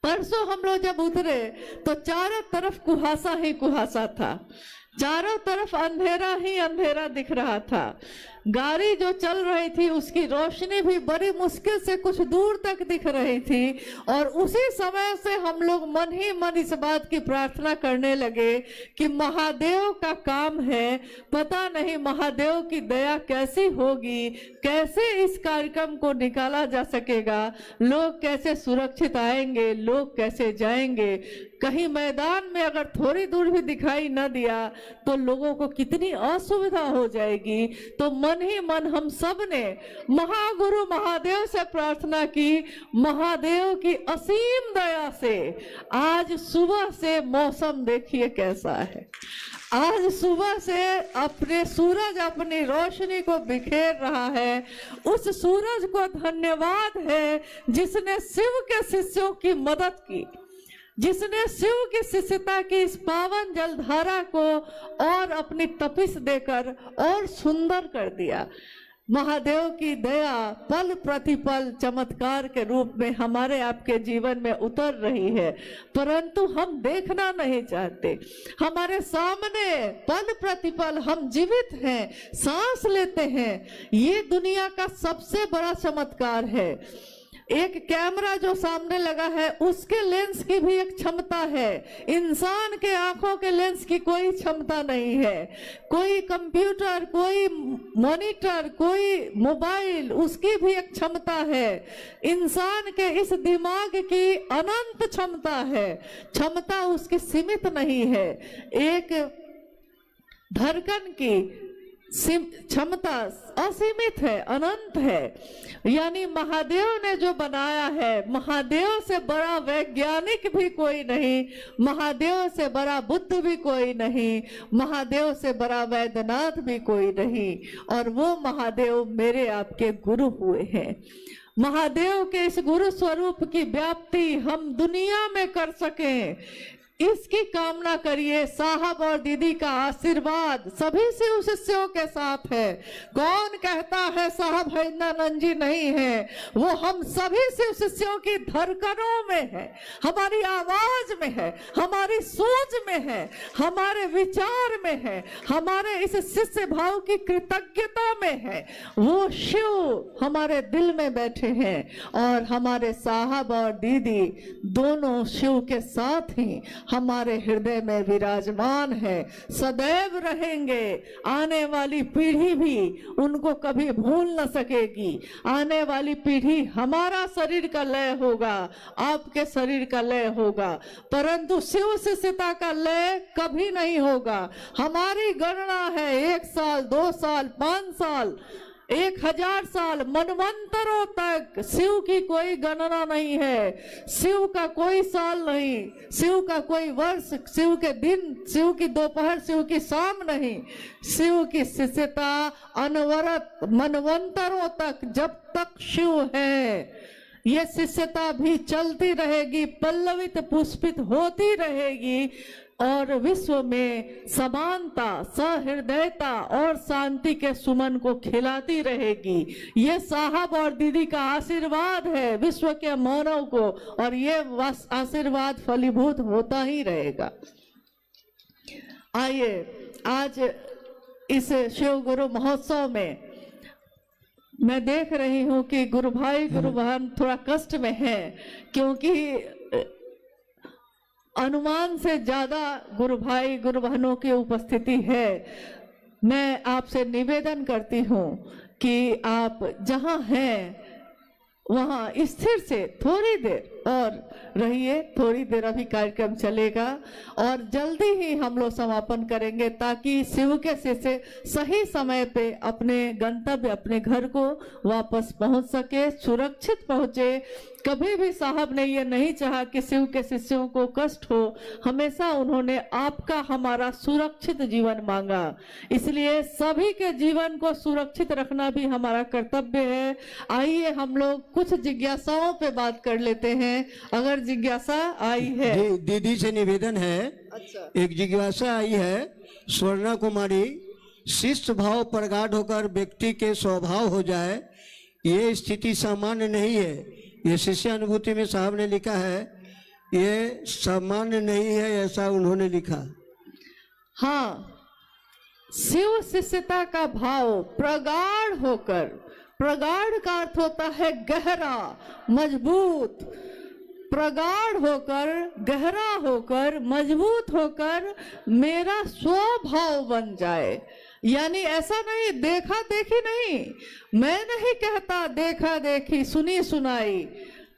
परसों हम लोग जब उतरे तो चारों तरफ कुहासा ही कुहासा था, चारों तरफ अंधेरा ही अंधेरा दिख रहा था। गाड़ी जो चल रही थी उसकी रोशनी भी बड़ी मुश्किल से कुछ दूर तक दिख रही थी, और उसी समय से हम लोग मन ही मन इस बात की प्रार्थना करने लगे कि महादेव का काम है, पता नहीं महादेव की दया कैसी होगी, कैसे इस कार्यक्रम को निकाला जा सकेगा, लोग कैसे सुरक्षित आएंगे, लोग कैसे जाएंगे। कहीं मैदान में अगर थोड़ी दूर भी दिखाई न दिया तो लोगों को कितनी असुविधा हो जाएगी। तो मन ही मन हम सब ने महागुरु महादेव से प्रार्थना की, महादेव की असीम दया से आज सुबह से मौसम देखिए कैसा है। आज सुबह से अपने सूरज अपनी रोशनी को बिखेर रहा है। उस सूरज को धन्यवाद है जिसने शिव के शिष्यों की मदद की। जिसने शिव की शिष्यता की इस पावन जलधारा को और अपनी तपिश देकर और सुंदर कर दिया। महादेव की दया पल प्रतिपल चमत्कार के रूप में हमारे आपके जीवन में उतर रही है, परंतु हम देखना नहीं चाहते। हमारे सामने पल प्रतिपल हम जीवित हैं, सांस लेते हैं। ये दुनिया का सबसे बड़ा चमत्कार है। एक कैमरा जो सामने लगा है उसके लेंस की भी एक क्षमता है, इंसान के आंखों के लेंस की कोई क्षमता नहीं है। कोई कंप्यूटर, कोई मॉनिटर, कोई मोबाइल, उसकी भी एक क्षमता है। इंसान के इस दिमाग की अनंत क्षमता है, क्षमता उसकी सीमित नहीं है। एक धड़कन की क्षमता असीमित है, अनंत है। यानी महादेव ने जो बनाया है, महादेव से बड़ा वैज्ञानिक भी कोई नहीं, महादेव से बड़ा बुद्ध भी कोई नहीं, महादेव से बड़ा वैद्यनाथ भी कोई नहीं। और वो महादेव मेरे आपके गुरु हुए हैं। महादेव के इस गुरु स्वरूप की व्याप्ति हम दुनिया में कर सकें, इसकी कामना करिए। साहब और दीदी का आशीर्वाद सभी शिव शिष्यों के साथ है। कौन कहता है साहब हरिंद्रानंद जी नहीं है? वो हम सभी शिव शिष्यों की धड़कनों में है, हमारी आवाज में है, हमारी सोच में है, हमारे विचार में है, हमारे इस शिष्य भाव की कृतज्ञता में है। वो शिव हमारे दिल में बैठे हैं और हमारे साहब और दीदी दोनों शिव के साथ ही हमारे हृदय में विराजमान है, सदैव रहेंगे। आने वाली पीढ़ी भी उनको कभी भूल न सकेगी। आने वाली पीढ़ी, हमारा शरीर का लय होगा, आपके शरीर का लय होगा, परंतु शिव शिष्यता का लय कभी नहीं होगा। हमारी गणना है 1 साल, 2 साल, 5 साल, 1000 साल, मनवंतरों तक शिव की कोई गणना नहीं है। शिव का कोई साल नहीं, शिव का कोई वर्ष, शिव के दिन, शिव की दोपहर, शिव की शाम नहीं। शिव की शिष्यता अनवरत मनवंतरों तक, जब तक शिव है ये शिष्यता भी चलती रहेगी, पल्लवित पुष्पित होती रहेगी और विश्व में समानता, सहृदयता और शांति के सुमन को खिलाती रहेगी। ये साहब और दीदी का आशीर्वाद है विश्व के मानव को, और ये आशीर्वाद फलीभूत होता ही रहेगा। आइए, आज इस शिव गुरु महोत्सव में मैं देख रही हूँ कि गुरु भाई गुरु बहन थोड़ा कष्ट में है, क्योंकि अनुमान से ज्यादा गुरु भाई गुरु बहनों की उपस्थिति है। मैं आपसे निवेदन करती हूँ कि आप जहाँ हैं वहाँ स्थिर से थोड़ी देर और रहिए। थोड़ी देर अभी कार्यक्रम चलेगा और जल्दी ही हम लोग समापन करेंगे, ताकि शिव के शिष्य सही समय पे अपने गंतव्य, अपने घर को वापस पहुंच सके, सुरक्षित पहुंचे। कभी भी साहब ने ये नहीं चाहा कि शिव के शिष्यों को कष्ट हो, हमेशा उन्होंने आपका, हमारा सुरक्षित जीवन मांगा। इसलिए सभी के जीवन को सुरक्षित रखना भी हमारा कर्तव्य है। आइए हम लोग कुछ जिज्ञासाओं पे बात कर लेते हैं, अगर जिज्ञासा आई है। दीदी से निवेदन है। अच्छा, एक जिज्ञासा आई है। स्वर्णा कुमारी, शिष्ट भाव प्रगाढ़ होकर व्यक्ति के स्वभाव हो जाए, ये स्थिति सामान्य नहीं है। ये शिष्य अनुभूति में साहब ने लिखा है, ये सामान्य नहीं है, ऐसा उन्होंने लिखा। हाँ, शिव शिष्यता का भाव प्रगाढ़ होकर, प्रगाढ़ का अर्थ होता है गहरा, मजबूत, प्रगाढ़ होकर, गहरा होकर, मजबूत होकर मेरा स्वभाव बन जाए। यानी ऐसा नहीं देखा देखी नहीं, मैं नहीं कहता देखा देखी सुनी सुनाई,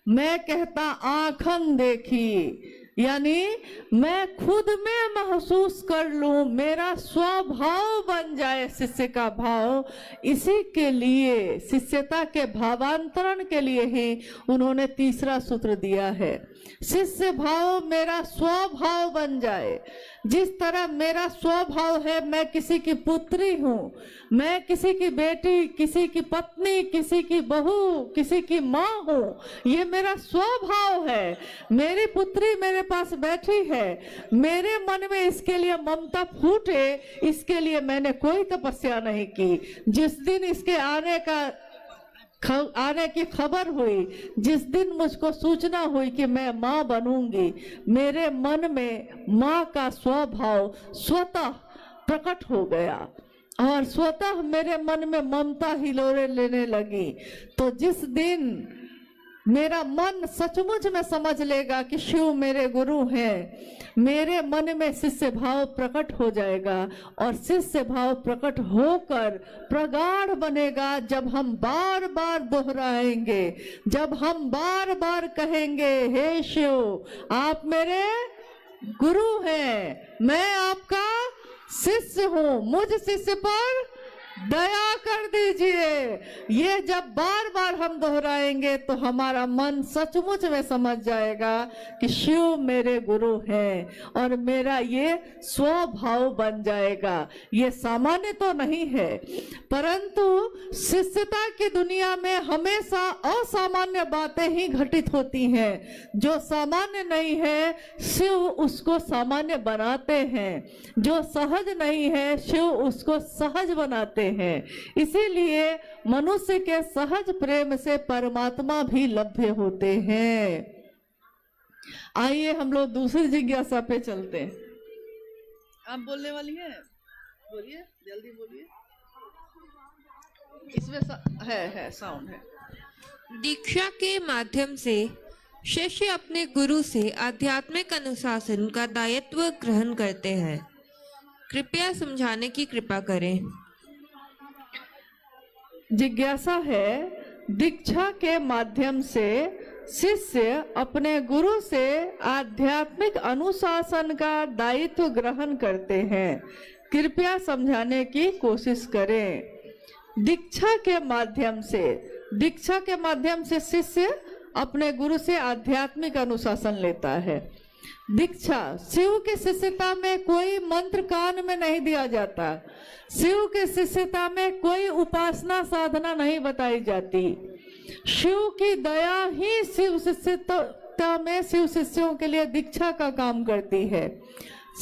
मैं कहता आंखन देखी। यानी मैं खुद में महसूस कर लूं, मेरा स्वभाव बन जाए शिष्य का भाव। इसी के लिए, शिष्यता के भावांतरण के लिए ही उन्होंने तीसरा सूत्र दिया है, शिष्य भाव मेरा स्वभाव बन जाए। जिस तरह मेरा स्वभाव है, मैं किसी की पुत्री हूँ, मैं किसी की बेटी, किसी की पत्नी, किसी की बहू, किसी की माँ हूँ, ये मेरा स्वभाव है। मेरी पुत्री मेरे पास बैठी है, मेरे मन में इसके लिए ममता फूटे, इसके लिए मैंने कोई तपस्या नहीं की। जिस दिन इसके आने की खबर हुई, जिस दिन मुझको सूचना हुई कि मैं माँ बनूंगी, मेरे मन में माँ का स्वभाव स्वतः प्रकट हो गया और स्वतः मेरे मन में ममता हिलोरे लेने लगी। तो जिस दिन मेरा मन सचमुच में समझ लेगा कि शिव मेरे गुरु हैं, मेरे मन में शिष्य भाव प्रकट हो जाएगा और शिष्य भाव प्रकट होकर प्रगाढ़ बनेगा। जब हम बार बार दोहराएंगे, जब हम बार बार कहेंगे, हे शिव आप मेरे गुरु हैं, मैं आपका शिष्य हूँ, मुझ शिष्य पर दया कर दीजिए। ये जब बार बार हम दोहराएंगे तो हमारा मन सचमुच में समझ जाएगा कि शिव मेरे गुरु हैं और मेरा ये स्वभाव बन जाएगा। ये सामान्य तो नहीं है, परंतु शिष्यता की दुनिया में हमेशा असामान्य बातें ही घटित होती हैं। जो सामान्य नहीं है शिव उसको सामान्य बनाते हैं, जो सहज नहीं है शिव उसको सहज बनाते हैं। इसीलिए मनुष्य के सहज प्रेम से परमात्मा भी लभ्य होते हैं। आइए हम लोग दूसरी जिज्ञासा पे चलते हैं। आप बोलने वाली हैं? बोलिए, जल्दी बोलिए। इसमें है साउंड है। दीक्षा के माध्यम से शिष्य अपने गुरु से आध्यात्मिक अनुशासन का दायित्व ग्रहण करते हैं। कृपया समझाने की कृपा करें। जिज्ञासा है, दीक्षा के माध्यम से शिष्य अपने गुरु से आध्यात्मिक अनुशासन का दायित्व ग्रहण करते हैं। कृपया समझाने की कोशिश करें। दीक्षा के माध्यम से शिष्य अपने गुरु से आध्यात्मिक अनुशासन लेता है। दीक्षा, शिव की शिष्यता में कोई मंत्र कान में नहीं दिया जाता, शिव के शिष्यता में कोई उपासना साधना नहीं बताई जाती। शिव की दया ही शिव शिष्यता में शिव शिष्यों के लिए दीक्षा का काम करती है।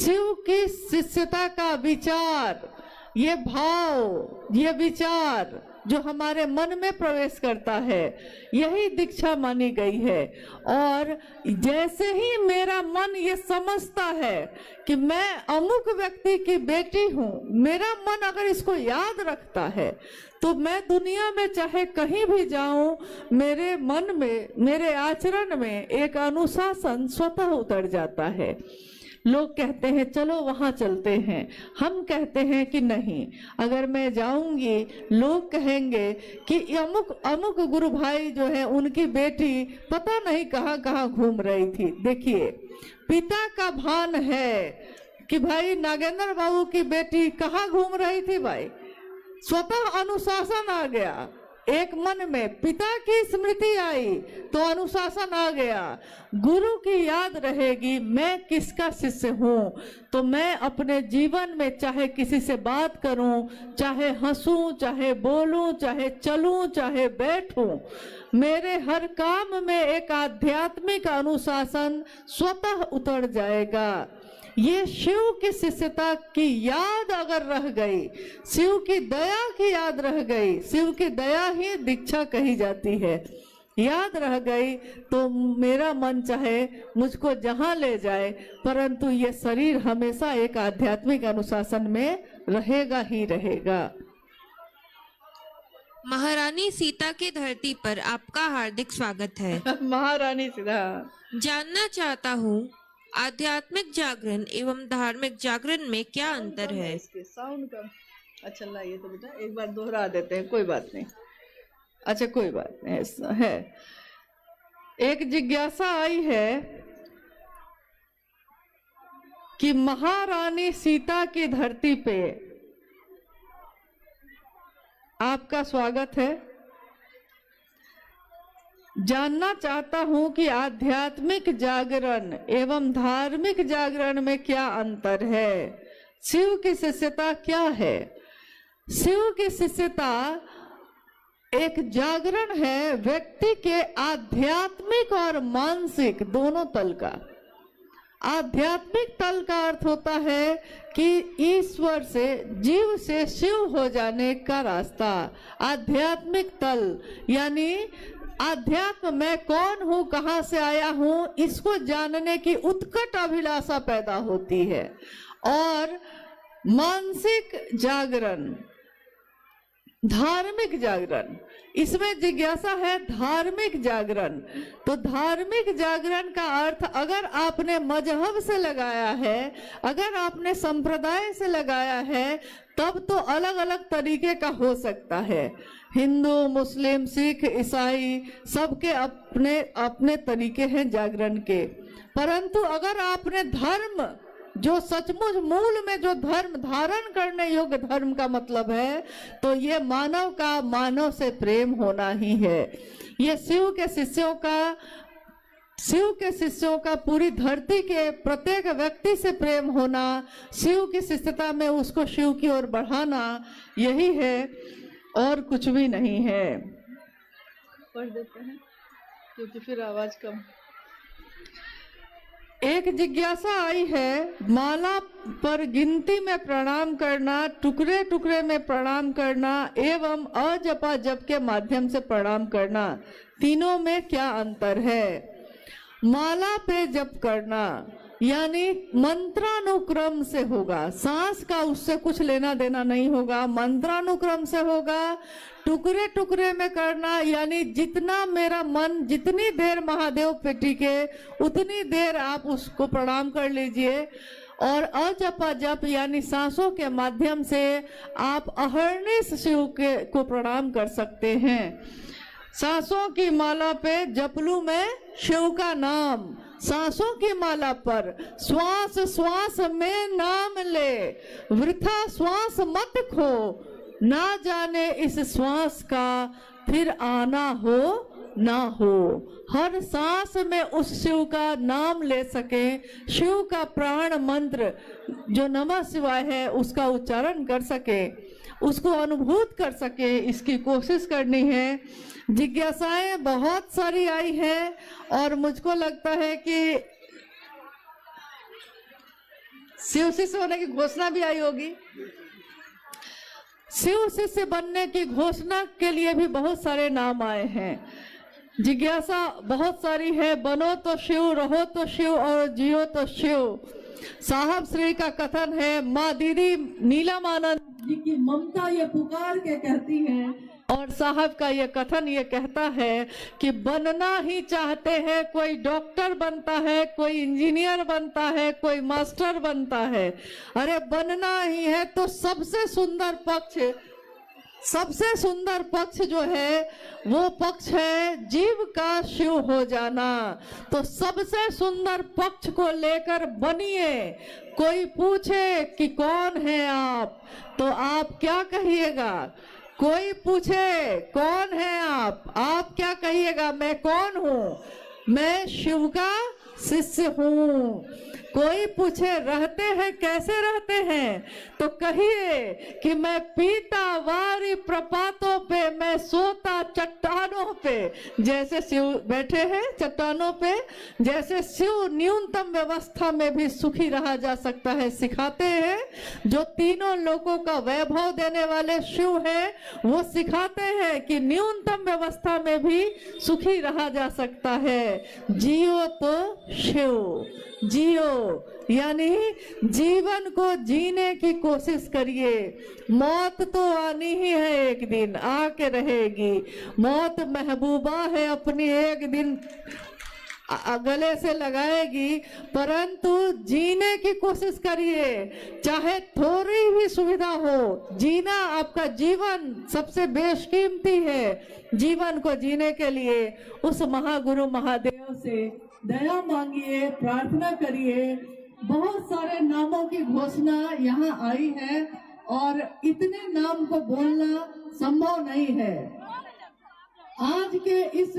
शिव की शिष्यता का विचार, ये भाव, ये विचार जो हमारे मन में प्रवेश करता है, यही दीक्षा मानी गई है। और जैसे ही मेरा मन ये समझता है कि मैं अमुक व्यक्ति की बेटी हूँ, मेरा मन अगर इसको याद रखता है तो मैं दुनिया में चाहे कहीं भी जाऊं, मेरे मन में, मेरे आचरण में एक अनुशासन स्वतः उतर जाता है। लोग कहते हैं चलो वहां चलते हैं, हम कहते हैं कि नहीं, अगर मैं जाऊंगी लोग कहेंगे कि अमुक अमुक गुरु भाई जो है उनकी बेटी पता नहीं कहाँ कहाँ घूम रही थी। देखिए, पिता का भान है कि भाई नागेंद्र बाबू की बेटी कहाँ घूम रही थी, भाई स्वतः अनुशासन आ गया। एक मन में पिता की स्मृति आई तो अनुशासन आ गया। गुरु की याद रहेगी मैं किसका शिष्य हूँ, तो मैं अपने जीवन में चाहे किसी से बात करूं, चाहे हंसूं, चाहे बोलूं, चाहे चलूं, चाहे बैठूं, मेरे हर काम में एक आध्यात्मिक अनुशासन स्वतः उतर जाएगा। ये शिव की शिष्यता की याद अगर रह गई, शिव की दया की याद रह गई, शिव की दया ही दीक्षा कही जाती है, याद रह गई तो मेरा मन चाहे मुझको जहां ले जाए, परंतु ये शरीर हमेशा एक आध्यात्मिक अनुशासन में रहेगा ही रहेगा। महारानी सीता की धरती पर आपका हार्दिक स्वागत है। महारानी सीता, जानना चाहता हूँ आध्यात्मिक जागरण एवं धार्मिक जागरण में क्या अंतर है? इसके साउंड का अच्छा लाइए तो बेटा एक बार दोहरा देते हैं, कोई बात नहीं। अच्छा कोई बात नहीं, ऐसा है। एक जिज्ञासा आई है कि महारानी सीता की धरती पे आपका स्वागत है। जानना चाहता हूं कि आध्यात्मिक जागरण एवं धार्मिक जागरण में क्या अंतर है। शिव की शिष्यता क्या है? शिव की शिष्यता एक जागरण है व्यक्ति के आध्यात्मिक और मानसिक दोनों तल का। आध्यात्मिक तल का अर्थ होता है कि ईश्वर से, जीव से शिव हो जाने का रास्ता। आध्यात्मिक तल यानी आध्यात्म मैं कौन हूँ, कहाँ से आया हूँ, इसको जानने की उत्कट अभिलाषा पैदा होती है। और मानसिक जागरण, धार्मिक जागरण, इसमें जिज्ञासा है धार्मिक जागरण। तो धार्मिक जागरण का अर्थ अगर आपने मजहब से लगाया है, अगर आपने संप्रदाय से लगाया है, तब तो अलग अलग तरीके का हो सकता है। हिंदू, मुस्लिम, सिख, ईसाई सबके अपने अपने तरीके हैं जागरण के। परंतु अगर आपने धर्म, जो सचमुच मूल में जो धर्म धारण करने योग्य धर्म का मतलब है, तो ये मानव का मानव से प्रेम होना ही है। ये शिव के शिष्यों का पूरी धरती के प्रत्येक व्यक्ति से प्रेम होना, शिव की शिष्यता में उसको शिव की ओर बढ़ाना, यही है और कुछ भी नहीं है। पढ़ देते हैं क्योंकि फिर आवाज कम। एक जिज्ञासा आई है, माला पर गिनती में प्रणाम करना, टुकड़े टुकड़े में प्रणाम करना एवं अजपा जप के माध्यम से प्रणाम करना, तीनों में क्या अंतर है? माला पे जप करना यानी मंत्रानुक्रम से होगा, सांस का उससे कुछ लेना देना नहीं होगा, मंत्रानुक्रम से होगा। टुकड़े टुकड़े में करना यानी जितना मेरा मन जितनी देर महादेव पे टिके उतनी देर आप उसको प्रणाम कर लीजिए। और अजपा जप यानी सांसों के माध्यम से आप अहर्निश शिव के को प्रणाम कर सकते हैं। सांसों की माला पे जपलू में शिव का नाम, सांसों की माला पर श्वास श्वास में नाम ले, वृथा श्वास मत खो, ना जाने इस श्वास का फिर आना हो ना हो। हर सांस में उस शिव का नाम ले सके, शिव का प्राण मंत्र जो नमः शिवाय है उसका उच्चारण कर सके, उसको अनुभूत कर सके, इसकी कोशिश करनी है। जिज्ञासाएं बहुत सारी आई है और मुझको लगता है कि शिव शिष्य होने की घोषणा भी आई होगी। शिव शिष्य बनने की घोषणा के लिए भी बहुत सारे नाम आए हैं। जिज्ञासा बहुत सारी है, बनो तो शिव, रहो तो शिव और जियो तो शिव। साहब श्री का कथन है, माँ दीदी नीलमानंद जी की ममता ये पुकार के कहती है, और साहब का ये कथन ये कहता है कि बनना ही चाहते हैं, कोई डॉक्टर बनता है, कोई इंजीनियर बनता है, कोई मास्टर बनता है। अरे बनना ही है तो सबसे सुंदर पक्ष जो है वो पक्ष है जीव का शिव हो जाना। तो सबसे सुंदर पक्ष को लेकर बनिए। कोई पूछे कि कौन है आप, तो आप क्या कहिएगा? कोई पूछे कौन है आप क्या कहिएगा? मैं कौन हूँ? मैं शिव का शिष्य हूँ। कोई पूछे रहते हैं कैसे रहते हैं, तो कहिए कि मैं पीता वारी प्रपातों पे, मैं सोता चट्टानों पे। जैसे शिव बैठे हैं चट्टानों पे, जैसे शिव न्यूनतम व्यवस्था में भी सुखी रहा जा सकता है सिखाते हैं। जो तीनों लोगों का वैभव देने वाले शिव हैं, वो सिखाते हैं कि न्यूनतम व्यवस्था में भी सुखी रहा जा सकता है। जियो तो शिव, जियो यानी जीवन को जीने की कोशिश करिए। मौत तो आनी ही है, एक दिन आके रहेगी। मौत महबूबा है, अपनी एक दिन गले से लगाएगी, परंतु जीने की कोशिश करिए। चाहे थोड़ी भी सुविधा हो, जीना आपका जीवन सबसे बेशकीमती है। जीवन को जीने के लिए उस महागुरु महादेव से दया मांगिए, प्रार्थना करिए। बहुत सारे नामों की घोषणा यहाँ आई है और इतने नाम को बोलना संभव नहीं है। आज के इस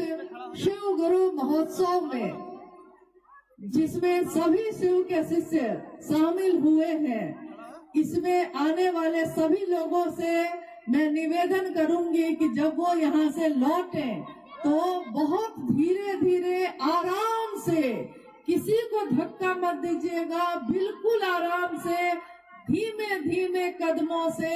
शिव गुरु महोत्सव में, जिसमें सभी शिव के शिष्य शामिल हुए हैं, इसमें आने वाले सभी लोगों से मैं निवेदन करूंगी कि जब वो यहाँ से लौटें तो बहुत धीरे धीरे आराम से, किसी को धक्का मत दीजिएगा, बिल्कुल आराम से, धीमे धीमे कदमों से,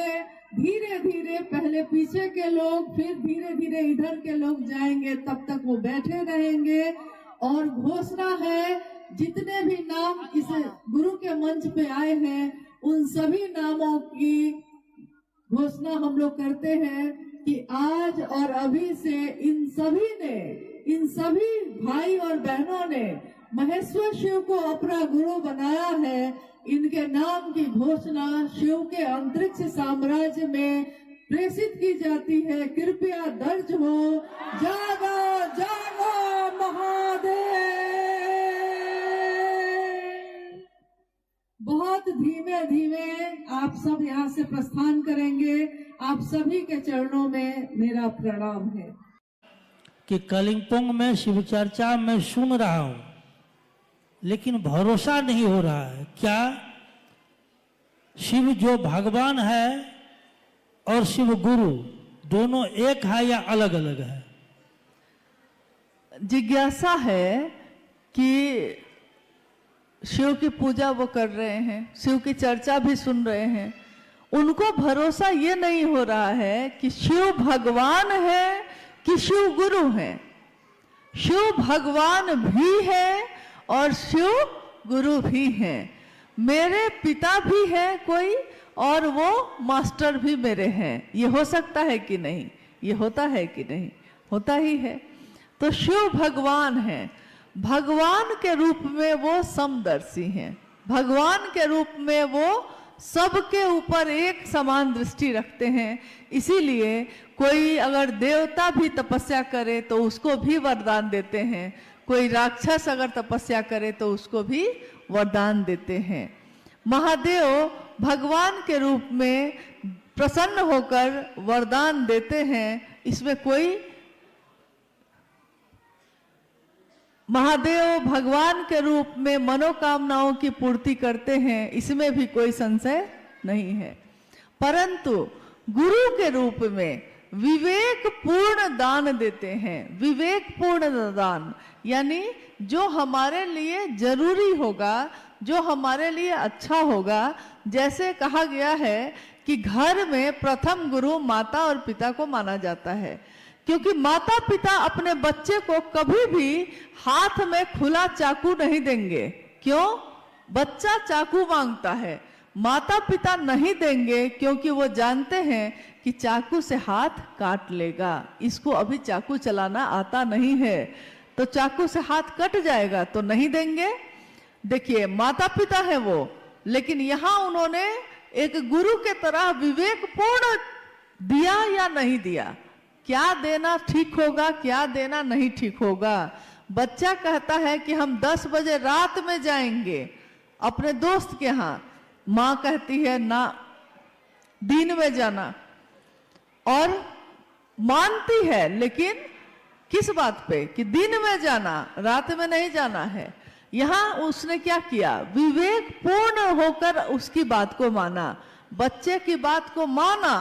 धीरे धीरे, पहले पीछे के लोग फिर धीरे धीरे इधर के लोग जाएंगे, तब तक वो बैठे रहेंगे। और घोषणा है, जितने भी नाम इस गुरु के मंच पे आए हैं उन सभी नामों की घोषणा हम लोग करते हैं कि आज और अभी से इन सभी भाई और बहनों ने महेश्वर शिव को अपना गुरु बनाया है। इनके नाम की घोषणा शिव के अंतरिक्ष साम्राज्य में प्रेषित की जाती है। कृपया दर्ज हो, जागो जागो महादेव। बहुत धीमे धीमे आप सब यहाँ से प्रस्थान करेंगे। आप सभी के चरणों में मेरा प्रणाम है। कि कालिंपोंग में शिव चर्चा मैं सुन रहा हूं, लेकिन भरोसा नहीं हो रहा है। क्या शिव जो भगवान है और शिव गुरु दोनों एक है या अलग अलग है? जिज्ञासा है कि शिव की पूजा वो कर रहे हैं, शिव की चर्चा भी सुन रहे हैं, उनको भरोसा ये नहीं हो रहा है कि शिव भगवान है कि शिव गुरु है। शिव भगवान भी है और शिव गुरु भी हैं। मेरे पिता भी हैं कोई और वो मास्टर भी मेरे हैं। ये हो सकता है कि नहीं? ये होता है कि नहीं? होता ही है। तो शिव भगवान है। भगवान के रूप में वो समदर्शी हैं। भगवान के रूप में वो सबके ऊपर एक समान दृष्टि रखते हैं। इसीलिए कोई अगर देवता भी तपस्या करे तो उसको भी वरदान देते हैं। कोई राक्षस अगर तपस्या करे तो उसको भी वरदान देते हैं। महादेव भगवान के रूप में प्रसन्न होकर वरदान देते हैं। इसमें कोई, महादेव भगवान के रूप में मनोकामनाओं की पूर्ति करते हैं, इसमें भी कोई संशय नहीं है। परंतु गुरु के रूप में विवेक पूर्ण दान देते हैं। विवेक पूर्ण दान यानी जो हमारे लिए जरूरी होगा, जो हमारे लिए अच्छा होगा। जैसे कहा गया है कि घर में प्रथम गुरु माता और पिता को माना जाता है, क्योंकि माता पिता अपने बच्चे को कभी भी हाथ में खुला चाकू नहीं देंगे। क्यों? बच्चा चाकू मांगता है, माता पिता नहीं देंगे, क्योंकि वो जानते हैं कि चाकू से हाथ काट लेगा। इसको अभी चाकू चलाना आता नहीं है तो चाकू से हाथ कट जाएगा, तो नहीं देंगे। देखिए, माता पिता है वो, लेकिन यहां उन्होंने एक गुरु के तरह विवेक पूर्ण दिया या नहीं दिया, क्या देना ठीक होगा, क्या देना नहीं ठीक होगा। बच्चा कहता है कि हम 10 बजे रात में जाएंगे अपने दोस्त के यहाँ, माँ कहती है ना, दिन में जाना, और मानती है, लेकिन किस बात पे? कि दिन में जाना, रात में नहीं जाना है। यहाँ उसने क्या किया? विवेक पूर्ण होकर उसकी बात को माना, बच्चे की बात को माना,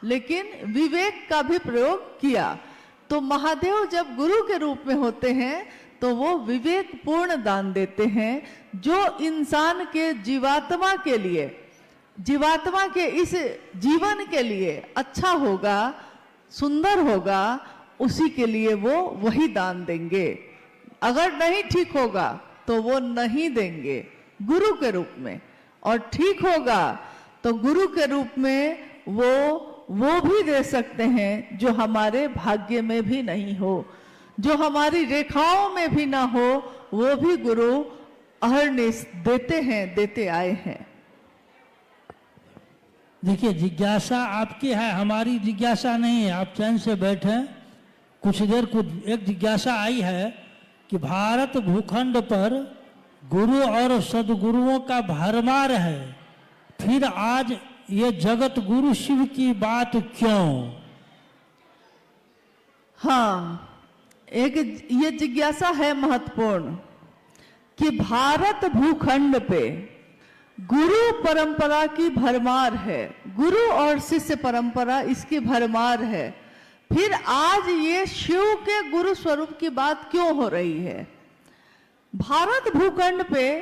लेकिन विवेक का भी प्रयोग किया। तो महादेव जब गुरु के रूप में होते हैं तो वो विवेक पूर्ण दान देते हैं, जो इंसान के जीवात्मा के लिए, जीवात्मा के इस जीवन के लिए अच्छा होगा, सुंदर होगा, उसी के लिए वो वही दान देंगे। अगर नहीं ठीक होगा तो वो नहीं देंगे गुरु के रूप में, और ठीक होगा तो गुरु के रूप में वो भी दे सकते हैं जो हमारे भाग्य में भी नहीं हो, जो हमारी रेखाओं में भी ना हो, वो भी गुरु अहर्निश देते हैं, देते आए हैं। देखिए, जिज्ञासा आपकी है, हमारी जिज्ञासा नहीं है। आप चैन से बैठे कुछ देर। एक जिज्ञासा आई है कि भारत भूखंड पर गुरु और सदगुरुओं का भरमार है, फिर आज ये जगत गुरु शिव की बात क्यों? हाँ, एक ये जिज्ञासा है महत्वपूर्ण कि भारत भूखंड पे गुरु परंपरा की भरमार है, गुरु और शिष्य परंपरा इसकी भरमार है, फिर आज ये शिव के गुरु स्वरूप की बात क्यों हो रही है? भारत भूखंड पे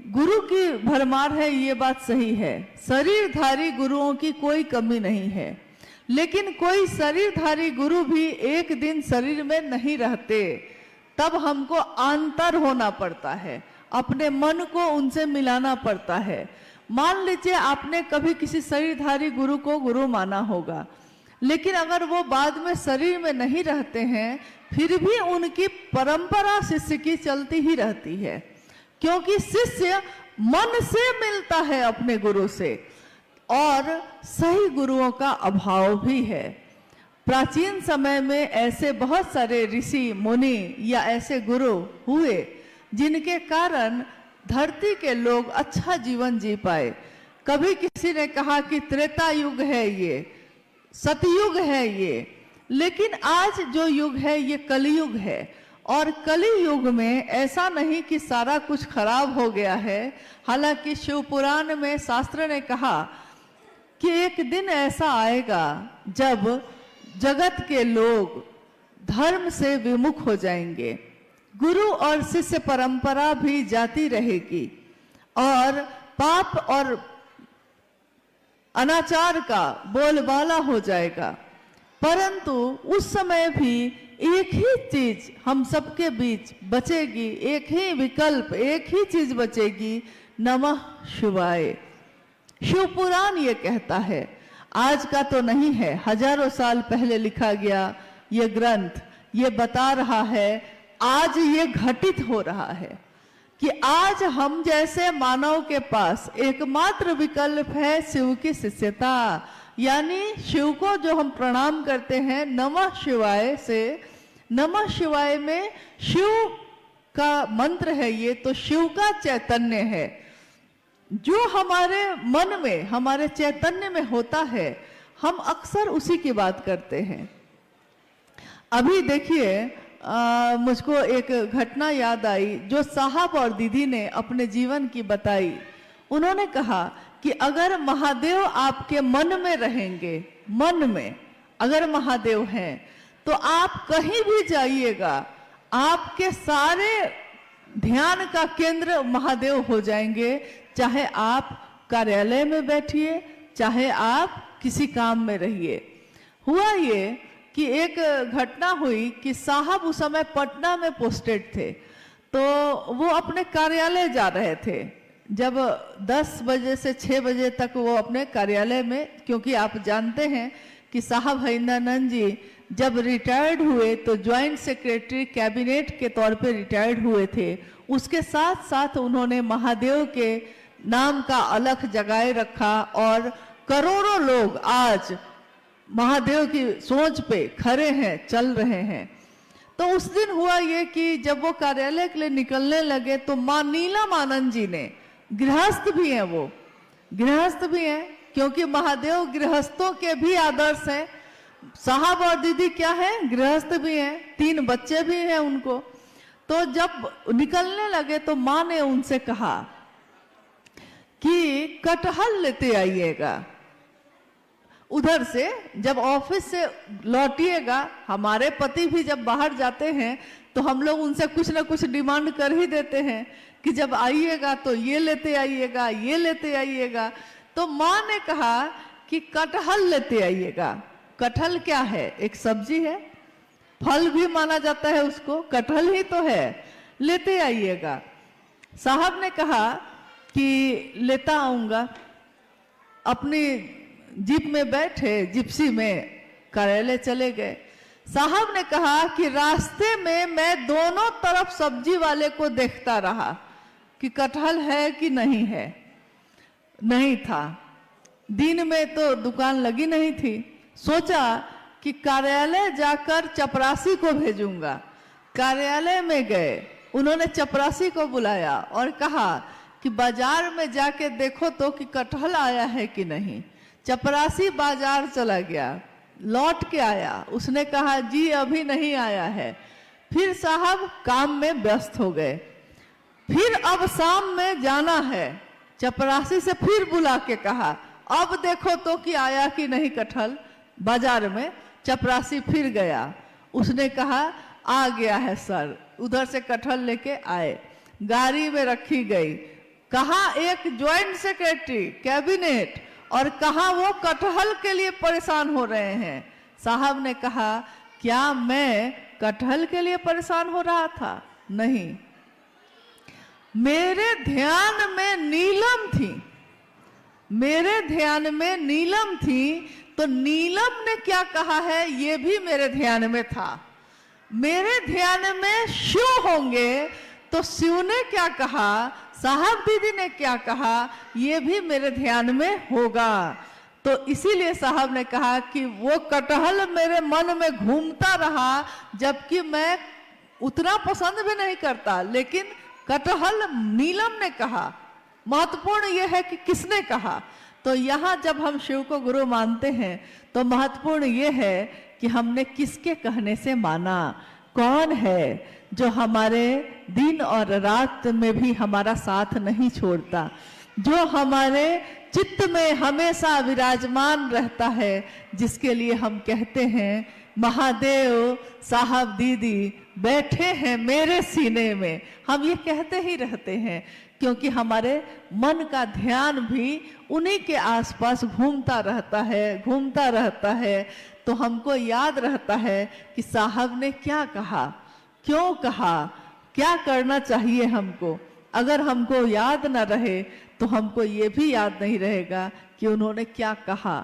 गुरु की भरमार है, ये बात सही है, शरीरधारी गुरुओं की कोई कमी नहीं है, लेकिन कोई शरीरधारी गुरु भी एक दिन शरीर में नहीं रहते, तब हमको अंतर होना पड़ता है, अपने मन को उनसे मिलाना पड़ता है। मान लीजिए आपने कभी किसी शरीरधारी गुरु को गुरु माना होगा, लेकिन अगर वो बाद में शरीर में नहीं रहते हैं, फिर भी उनकी परंपरा शिष्य की चलती ही रहती है, क्योंकि शिष्य मन से मिलता है अपने गुरु से, और सही गुरुओं का अभाव भी है। प्राचीन समय में ऐसे बहुत सारे ऋषि मुनि या ऐसे गुरु हुए जिनके कारण धरती के लोग अच्छा जीवन जी पाए। कभी किसी ने कहा कि त्रेता युग है, ये सतयुग है ये, लेकिन आज जो युग है ये कलयुग है, और कली युग में ऐसा नहीं कि सारा कुछ खराब हो गया है। हालांकि शिव पुराण में शास्त्र ने कहा कि एक दिन ऐसा आएगा जब जगत के लोग धर्म से विमुख हो जाएंगे, गुरु और शिष्य परंपरा भी जाती रहेगी, और पाप और अनाचार का बोलबाला हो जाएगा। परंतु उस समय भी एक ही चीज हम सबके बीच बचेगी, एक ही विकल्प, एक ही चीज बचेगी, नमः शिवाय। शिव पुराण ये कहता है, आज का तो नहीं है, हजारों साल पहले लिखा गया ये ग्रंथ ये बता रहा है, आज ये घटित हो रहा है कि आज हम जैसे मानव के पास एकमात्र विकल्प है शिव की शिष्यता, यानी शिव को जो हम प्रणाम करते हैं नमः शिवाय से। नमः शिवाय में शिव का मंत्र है, ये तो शिव का चैतन्य है जो हमारे मन में, हमारे चैतन्य में होता है, हम अक्सर उसी की बात करते हैं। अभी देखिए मुझको एक घटना याद आई जो साहब और दीदी ने अपने जीवन की बताई। उन्होंने कहा कि अगर महादेव आपके मन में रहेंगे, मन में अगर महादेव हैं, तो आप कहीं भी जाइएगा, आपके सारे ध्यान का केंद्र महादेव हो जाएंगे, चाहे आप कार्यालय में बैठिए, चाहे आप किसी काम में रहिए। हुआ ये कि एक घटना हुई कि साहब उस समय पटना में पोस्टेड थे, तो वो अपने कार्यालय जा रहे थे। जब 10 बजे से 6 बजे तक वो अपने कार्यालय में, क्योंकि आप जानते हैं कि साहब हरिंद्रानंद जी जब रिटायर्ड हुए तो ज्वाइंट सेक्रेटरी कैबिनेट के तौर पे रिटायर्ड हुए थे। उसके साथ साथ उन्होंने महादेव के नाम का अलख जगाए रखा, और करोड़ों लोग आज महादेव की सोच पे खड़े हैं, चल रहे हैं। तो उस दिन हुआ ये कि जब वो कार्यालय के लिए निकलने लगे तो माँ नीलम आनंद जी ने, गृहस्थ भी हैं, वो गृहस्थ भी हैं, क्योंकि महादेव गृहस्थों के भी आदर्श हैं। साहब और दीदी क्या है, गृहस्थ भी हैं, 3 बच्चे भी हैं उनको। तो जब निकलने लगे तो माँ ने उनसे कहा कि कटहल लेते आइएगा, उधर से जब ऑफिस से लौटिएगा। हमारे पति भी जब बाहर जाते हैं तो हम लोग उनसे कुछ ना कुछ डिमांड कर ही देते हैं कि जब आइएगा तो ये लेते आइएगा, ये लेते आइएगा। तो माँ ने कहा कि कटहल लेते आइएगा। कटहल क्या है, एक सब्जी है, फल भी माना जाता है उसको, कटहल ही तो है, लेते आइएगा। साहब ने कहा कि लेता आऊंगा। अपनी जीप में बैठे, जिप्सी में कार्यालय चले गए। साहब ने कहा कि रास्ते में मैं दोनों तरफ सब्जी वाले को देखता रहा कि कटहल है कि नहीं है। नहीं था, दिन में तो दुकान लगी नहीं थी। सोचा कि कार्यालय जाकर चपरासी को भेजूंगा। कार्यालय में गए, उन्होंने चपरासी को बुलाया और कहा कि बाजार में जाके देखो तो कि कटहल आया है कि नहीं। चपरासी बाजार चला गया, लौट के आया, उसने कहा जी अभी नहीं आया है। फिर साहब काम में व्यस्त हो गए। फिर अब शाम में जाना है, चपरासी से फिर बुला के कहा अब देखो तो कि आया कि नहीं कटहल बाजार में। चपरासी फिर गया, उसने कहा आ गया है सर। उधर से कटहल लेके आए, गाड़ी में रखी गई। कहा एक ज्वाइंट सेक्रेटरी कैबिनेट और कहा वो कटहल के लिए परेशान हो रहे हैं। साहब ने कहा क्या मैं कटहल के लिए परेशान हो रहा था? नहीं, मेरे ध्यान में नीलम थी, मेरे ध्यान में नीलम थी। तो नीलम ने क्या कहा है ये भी मेरे ध्यान में था। मेरे ध्यान में शिव होंगे तो शिव ने क्या कहा, साहब दीदी ने क्या कहा, ये भी मेरे ध्यान में होगा। तो इसीलिए साहब ने कहा कि वो कटहल मेरे मन में घूमता रहा, जबकि मैं उतना पसंद भी नहीं करता, लेकिन कटहल नीलम ने कहा। महत्वपूर्ण यह है कि किसने कहा। तो यहाँ जब हम शिव को गुरु मानते हैं तो महत्वपूर्ण यह है कि हमने किसके कहने से माना, कौन है जो हमारे दिन और रात में भी हमारा साथ नहीं छोड़ता, जो हमारे चित्त में हमेशा विराजमान रहता है, जिसके लिए हम कहते हैं महादेव साहब दीदी बैठे हैं मेरे सीने में। हम ये कहते ही रहते हैं क्योंकि हमारे मन का ध्यान भी उन्हीं के आसपास घूमता रहता है। तो हमको याद रहता है कि साहब ने क्या कहा, क्यों कहा, क्या करना चाहिए हमको। अगर हमको याद न रहे तो हमको ये भी याद नहीं रहेगा कि उन्होंने क्या कहा।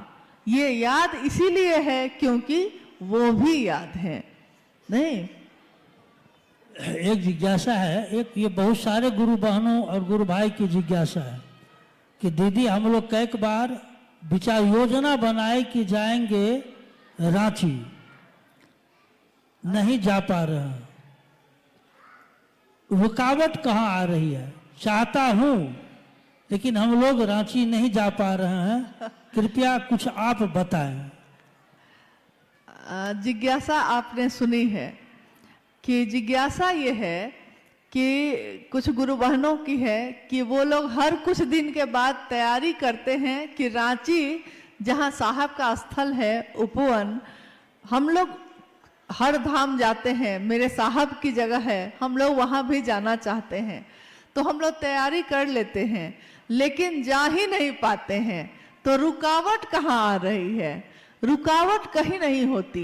ये याद इसीलिए है क्योंकि वो भी याद है। नहीं, एक जिज्ञासा है, एक ये बहुत सारे गुरु बहनों और गुरु भाई की जिज्ञासा है कि दीदी हम लोग कई बार विचार योजना बनाए कि जाएंगे रांची, नहीं जा पा रहे हैं, रुकावट कहाँ आ रही है? चाहता हूं लेकिन हम लोग रांची नहीं जा पा रहे हैं, कृपया कुछ आप बताएं। जिज्ञासा आपने सुनी है कि जिज्ञासा ये है कि कुछ गुरु बहनों की है कि वो लोग हर कुछ दिन के बाद तैयारी करते हैं कि रांची जहाँ साहब का स्थल है उपवन, हम लोग हर धाम जाते हैं, मेरे साहब की जगह है, हम लोग वहाँ भी जाना चाहते हैं। तो हम लोग तैयारी कर लेते हैं लेकिन जा ही नहीं पाते हैं। तो रुकावट कहाँ आ रही है? रुकावट कहीं नहीं होती।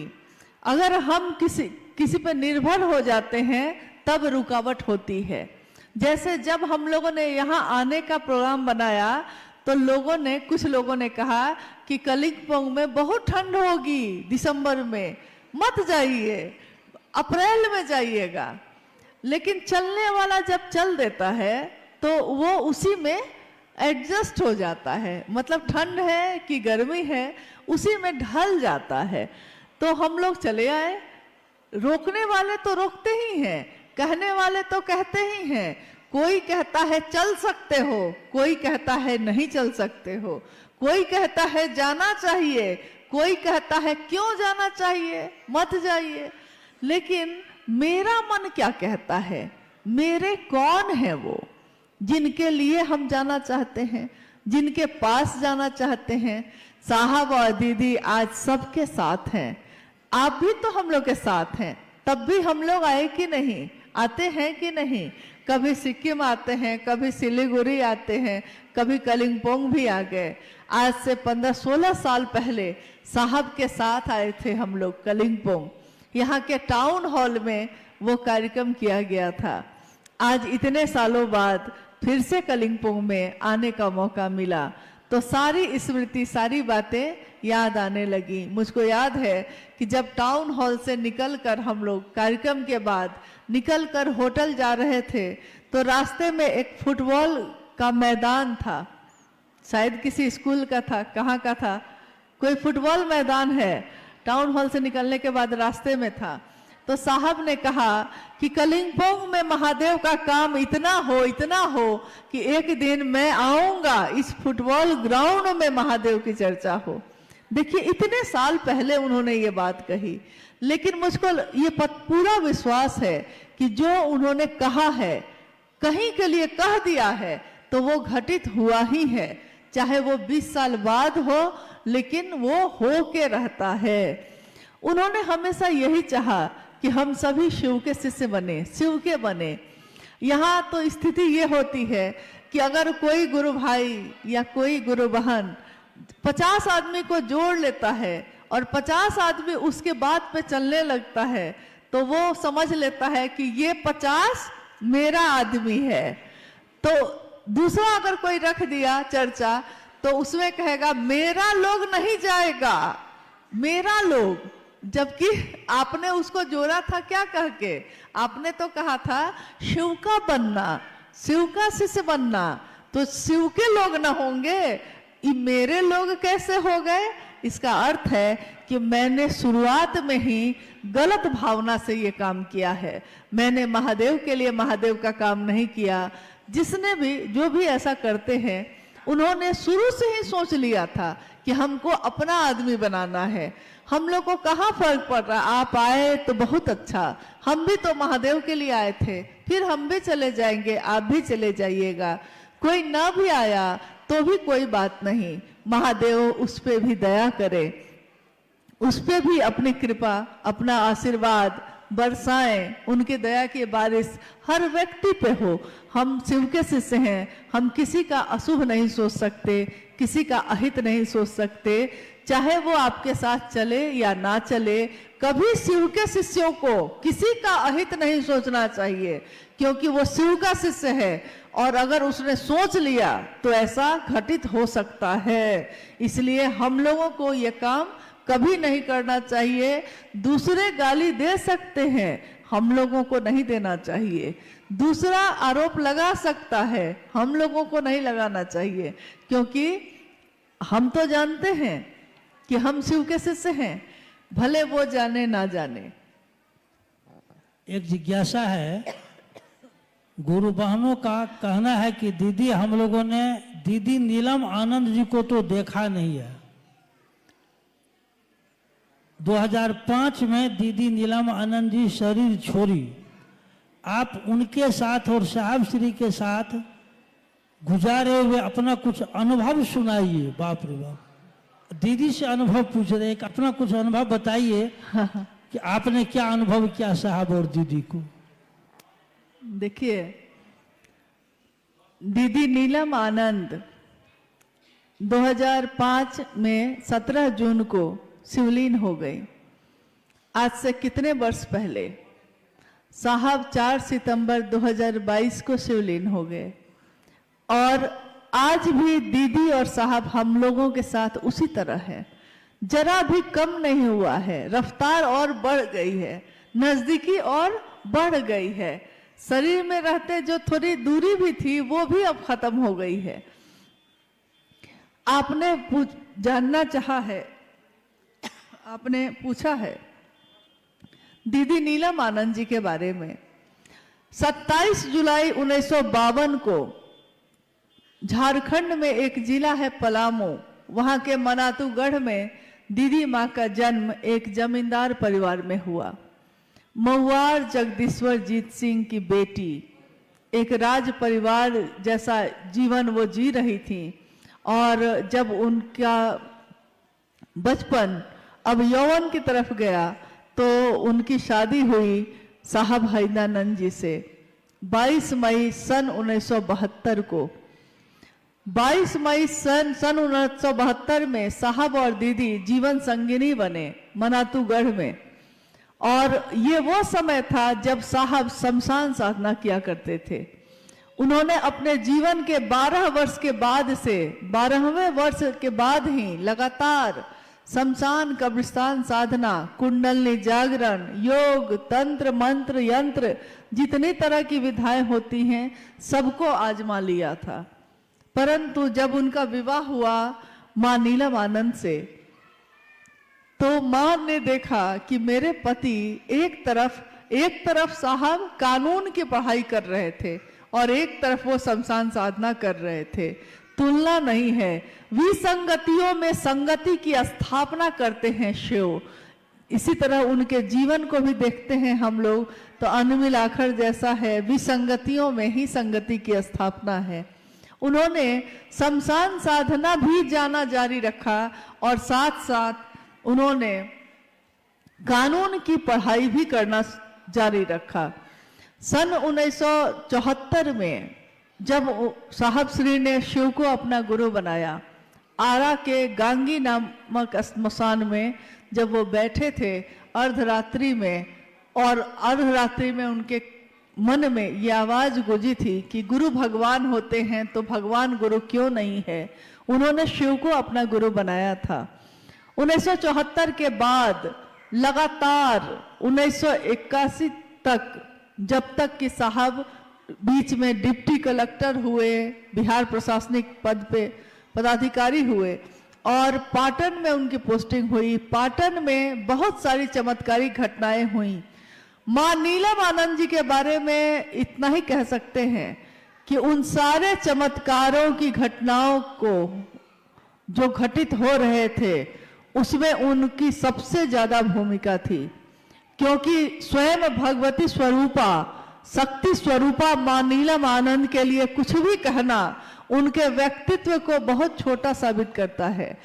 अगर हम किसी पर निर्भर हो जाते हैं तब रुकावट होती है। जैसे जब हम लोगों ने यहाँ आने का प्रोग्राम बनाया तो कुछ लोगों ने कहा कि कलिंगपोंग में बहुत ठंड होगी, दिसंबर में मत जाइए, अप्रैल में जाइएगा। लेकिन चलने वाला जब चल देता है तो वो उसी में एडजस्ट हो जाता है, मतलब ठंड है कि गर्मी है उसी में ढल जाता है। तो हम लोग चले आए। रोकने वाले तो रोकते ही हैं, कहने वाले तो कहते ही हैं। कोई कहता है चल सकते हो, कोई कहता है नहीं चल सकते हो, कोई कहता है जाना चाहिए, कोई कहता है क्यों जाना चाहिए, मत जाइए। लेकिन मेरा मन क्या कहता है? मेरे कौन है वो जिनके लिए हम जाना चाहते हैं, जिनके पास जाना चाहते हैं? साहब और दीदी आज सबके साथ हैं। आप भी तो हम लोग के साथ हैं, तब भी हम लोग आए कि नहीं, आते हैं कि नहीं? कभी सिक्किम आते हैं, कभी सिलीगुड़ी आते हैं, कभी कलिंगपोंग भी आ गए। आज से 15-16 साल पहले साहब के साथ आए थे हम लोग कलिंगपोंग। यहाँ के टाउन हॉल में वो कार्यक्रम किया गया था। आज इतने सालों बाद फिर से कलिंगपोंग में आने का मौका मिला तो सारी स्मृति, सारी बातें याद आने लगी। मुझको याद है कि जब टाउन हॉल से निकलकर हम लोग कार्यक्रम के बाद निकलकर होटल जा रहे थे तो रास्ते में एक फुटबॉल का मैदान था, शायद किसी स्कूल का था, कहाँ का था, कोई फुटबॉल मैदान है, टाउन हॉल से निकलने के बाद रास्ते में था। तो साहब ने कहा कि कलिंगपोंग में महादेव का काम इतना हो कि एक दिन मैं आऊंगा, इस फुटबॉल ग्राउंड में महादेव की चर्चा हो। देखिए इतने साल पहले उन्होंने ये बात कही, लेकिन मुझको ये पूरा विश्वास है कि जो उन्होंने कहा है, कहीं के लिए कह दिया है, तो वो घटित हुआ ही है। चाहे वो 20 साल बाद हो, लेकिन वो हो के रहता है। उन्होंने हमेशा यही चाहा कि हम सभी शिव के शिष्य बने, शिव के बने। यहाँ तो स्थिति ये होती है कि अगर कोई गुरु भाई या कोई गुरु बहन 50 आदमी को जोड़ लेता है और 50 आदमी उसके बात पे चलने लगता है, तो वो समझ लेता है कि ये 50 मेरा आदमी है। तो दूसरा अगर कोई रख दिया चर्चा, तो उसमें कहेगा मेरा लोग नहीं जाएगा, मेरा लोग। जबकि आपने उसको जोड़ा था क्या कह के? आपने तो कहा था शिव का बनना, शिव का शिष्य बनना। तो शिव के लोग ना होंगे, ये मेरे लोग कैसे हो गए? इसका अर्थ है कि मैंने शुरुआत में ही गलत भावना से ये काम किया है। मैंने महादेव के लिए महादेव का काम नहीं किया। जिसने भी, जो भी ऐसा करते हैं, उन्होंने शुरू से ही सोच लिया था कि हमको अपना आदमी बनाना है। हम लोग को कहाँ फर्क पड़ रहा? आप आए तो बहुत अच्छा, हम भी तो महादेव के लिए आए थे, फिर हम भी चले जाएंगे, आप भी चले जाइएगा। कोई ना भी आया तो भी कोई बात नहीं, महादेव उस पे भी दया करे, उस पे भी अपनी कृपा, अपना आशीर्वाद बरसाएं। उनकी दया की बारिश हर व्यक्ति पे हो। हम शिव के शिष्य हैं, हम किसी का अशुभ नहीं सोच सकते, किसी का अहित नहीं सोच सकते, चाहे वो आपके साथ चले या ना चले। कभी शिव के शिष्यों को किसी का अहित नहीं सोचना चाहिए, क्योंकि वो शिव का शिष्य है और अगर उसने सोच लिया तो ऐसा घटित हो सकता है। इसलिए हम लोगों को ये काम कभी नहीं करना चाहिए। दूसरे गाली दे सकते हैं, हम लोगों को नहीं देना चाहिए। दूसरा आरोप लगा सकता है, हम लोगों को नहीं लगाना चाहिए, क्योंकि हम तो जानते हैं कि हम शिव के शिष्य हैं, भले वो जाने ना जाने। एक जिज्ञासा है, गुरु बहनों का कहना है कि दीदी, हम लोगों ने दीदी नीलम आनंद जी को तो देखा नहीं है। 2005 में दीदी नीलम आनंद जी शरीर छोड़ी, आप उनके साथ और साहब श्री के साथ गुजारे हुए अपना कुछ अनुभव सुनाइए। बाप रे बाप, दीदी से अनुभव पूछ रहे, एक अपना कुछ अनुभव बताइए कि आपने क्या अनुभव किया साहब और दीदी को। देखिए, दीदी नीलम आनंद 2005 में 17 जून को शिवलीन हो गई। आज से कितने वर्ष पहले? साहब 4 सितंबर 2022 को शिवलीन हो गए। और आज भी दीदी और साहब हम लोगों के साथ उसी तरह है, जरा भी कम नहीं हुआ है। रफ्तार और बढ़ गई है, नजदीकी और बढ़ गई है। शरीर में रहते जो थोड़ी दूरी भी थी, वो भी अब खत्म हो गई है। आपने जानना चाहा है, आपने पूछा है दीदी नीलम आनंद जी के बारे में। 27 जुलाई 1952 को झारखंड में एक जिला है पलामू, वहां के मनातूगढ़ में दीदी माँ का जन्म एक जमींदार परिवार में हुआ। महुआर जगदीश्वर जीत सिंह की बेटी एक राज परिवार जैसा जीवन वो जी रही थी। और जब उनका बचपन अब यौवन की तरफ गया, तो उनकी शादी हुई साहब हैदानंद जी से 22 मई सन 1972 को। 22 मई सन 1972 में साहब और दीदी जीवन संगिनी बने मनातूगढ़ में। और ये वो समय था जब साहब शमशान साधना किया करते थे। उन्होंने अपने जीवन के 12 वर्ष के बाद से 12वें वर्ष के बाद ही लगातार शमशान कब्रिस्तान साधना, कुंडलनी जागरण, योग, तंत्र, मंत्र, यंत्र, जितनी तरह की विधाएं होती हैं सबको आजमा लिया था। परंतु जब उनका विवाह हुआ मां नीलम आनंद से, तो मां ने देखा कि मेरे पति एक तरफ साहब कानून की पढ़ाई कर रहे थे और एक तरफ वो शमशान साधना कर रहे थे। तुलना नहीं है। विसंगतियों में संगति की स्थापना करते हैं शिव। इसी तरह उनके जीवन को भी देखते हैं हम लोग तो अनमिल आखर जैसा है, विसंगतियों में ही संगति की स्थापना है। उन्होंने शमशान साधना भी जाना जारी रखा और साथ साथ उन्होंने कानून की पढ़ाई भी करना जारी रखा। सन 1974 में जब साहब श्री ने शिव को अपना गुरु बनाया, आरा के गांगी नामक स्मशान में जब वो बैठे थे अर्धरात्रि में, और अर्धरात्रि में उनके मन में ये आवाज गूंजी थी कि गुरु भगवान होते हैं तो भगवान गुरु क्यों नहीं है। उन्होंने शिव को अपना गुरु बनाया था। 1974 के बाद लगातार 1981 तक, जब तक कि साहब बीच में डिप्टी कलेक्टर हुए, बिहार प्रशासनिक पद पे पदाधिकारी हुए और पाटन में उनकी पोस्टिंग हुई। पाटन में बहुत सारी चमत्कारी घटनाएं हुई। मां नीलम आनंद जी के बारे में इतना ही कह सकते हैं कि उन सारे चमत्कारों की घटनाओं को जो घटित हो रहे थे उसमें उनकी सबसे ज्यादा भूमिका थी, क्योंकि स्वयं भगवती स्वरूपा, शक्ति स्वरूपा मां नीलम आनंद के लिए कुछ भी कहना उनके व्यक्तित्व को बहुत छोटा साबित करता है।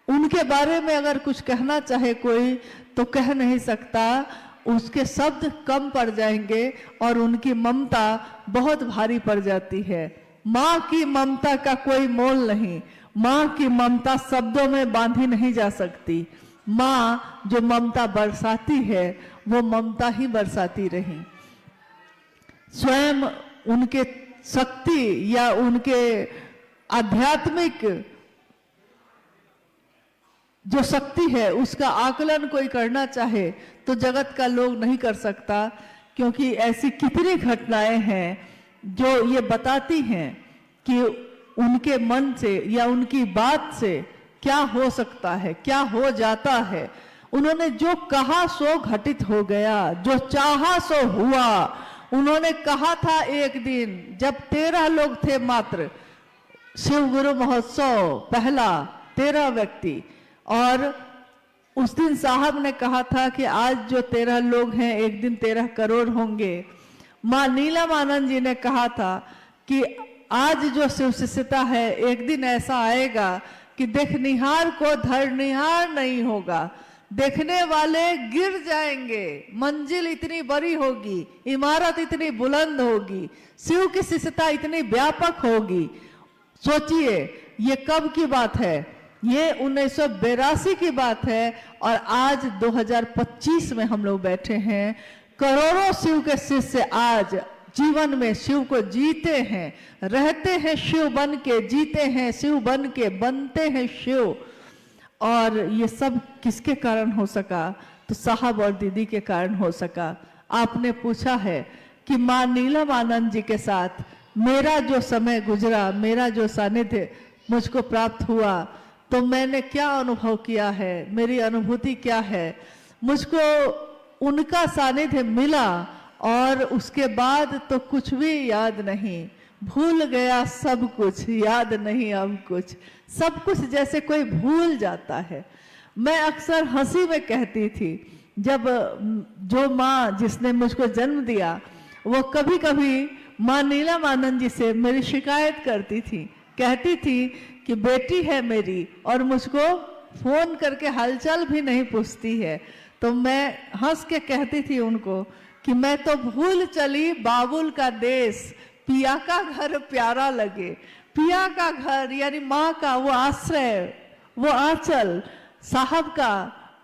उनके बारे में अगर कुछ कहना चाहे कोई तो कह नहीं सकता, उसके शब्द कम पड़ जाएंगे और उनकी ममता बहुत भारी पड़ जाती है। माँ की ममता का कोई मोल नहीं, माँ की ममता शब्दों में बांधी नहीं जा सकती। माँ जो ममता बरसाती है वो ममता ही बरसाती रही। स्वयं उनके शक्ति या उनके आध्यात्मिक जो शक्ति है उसका आकलन कोई करना चाहे तो जगत का लोग नहीं कर सकता, क्योंकि ऐसी कितनी घटनाएं हैं जो ये बताती हैं कि उनके मन से या उनकी बात से क्या हो सकता है, क्या हो जाता है। उन्होंने जो कहा सो घटित हो गया, जो चाहा सो हुआ। उन्होंने कहा था एक दिन जब 13 लोग थे मात्र, शिव गुरु महोत्सव पहला 13 व्यक्ति, और उस दिन साहब ने कहा था कि आज जो 13 लोग हैं एक दिन 13 करोड़ होंगे। मां नीलम आनंद जी ने कहा था कि आज जो शिव शिष्यता है एक दिन ऐसा आएगा कि देखनिहार को धरनिहार नहीं होगा, देखने वाले गिर जाएंगे, मंजिल इतनी बड़ी होगी, इमारत इतनी बुलंद होगी, शिव की शिष्यता इतनी व्यापक होगी। सोचिए ये कब की बात है, ये 1982 की बात है और आज 2025 में हम लोग बैठे हैं। करोड़ों शिव के शिष्य आज जीवन में शिव को जीते हैं, रहते हैं शिव बन के, जीते हैं शिव बन के, बनते हैं शिव। और ये सब किसके कारण हो सका? तो साहब और दीदी के कारण हो सका। आपने पूछा है कि मां नीलम आनंद जी के साथ मेरा जो समय गुजरा, मेरा जो सानिध्य मुझको प्राप्त हुआ, तो मैंने क्या अनुभव किया है, मेरी अनुभूति क्या है। मुझको उनका सानिध्य मिला और उसके बाद तो कुछ भी याद नहीं, भूल गया सब कुछ, याद नहीं अब कुछ, सब कुछ जैसे कोई भूल जाता है। मैं अक्सर हंसी में कहती थी, जब जो माँ जिसने मुझको जन्म दिया वो कभी कभी माँ नीलम आनंद जी से मेरी शिकायत करती थी, कहती थी कि बेटी है मेरी और मुझको फोन करके हालचाल भी नहीं पूछती है। तो मैं हंस के कहती थी उनको कि मैं तो भूल चली बाबुल का देश, पिया का घर प्यारा लगे। पिया का घर यानी माँ का वो आश्रय, वो आंचल, साहब का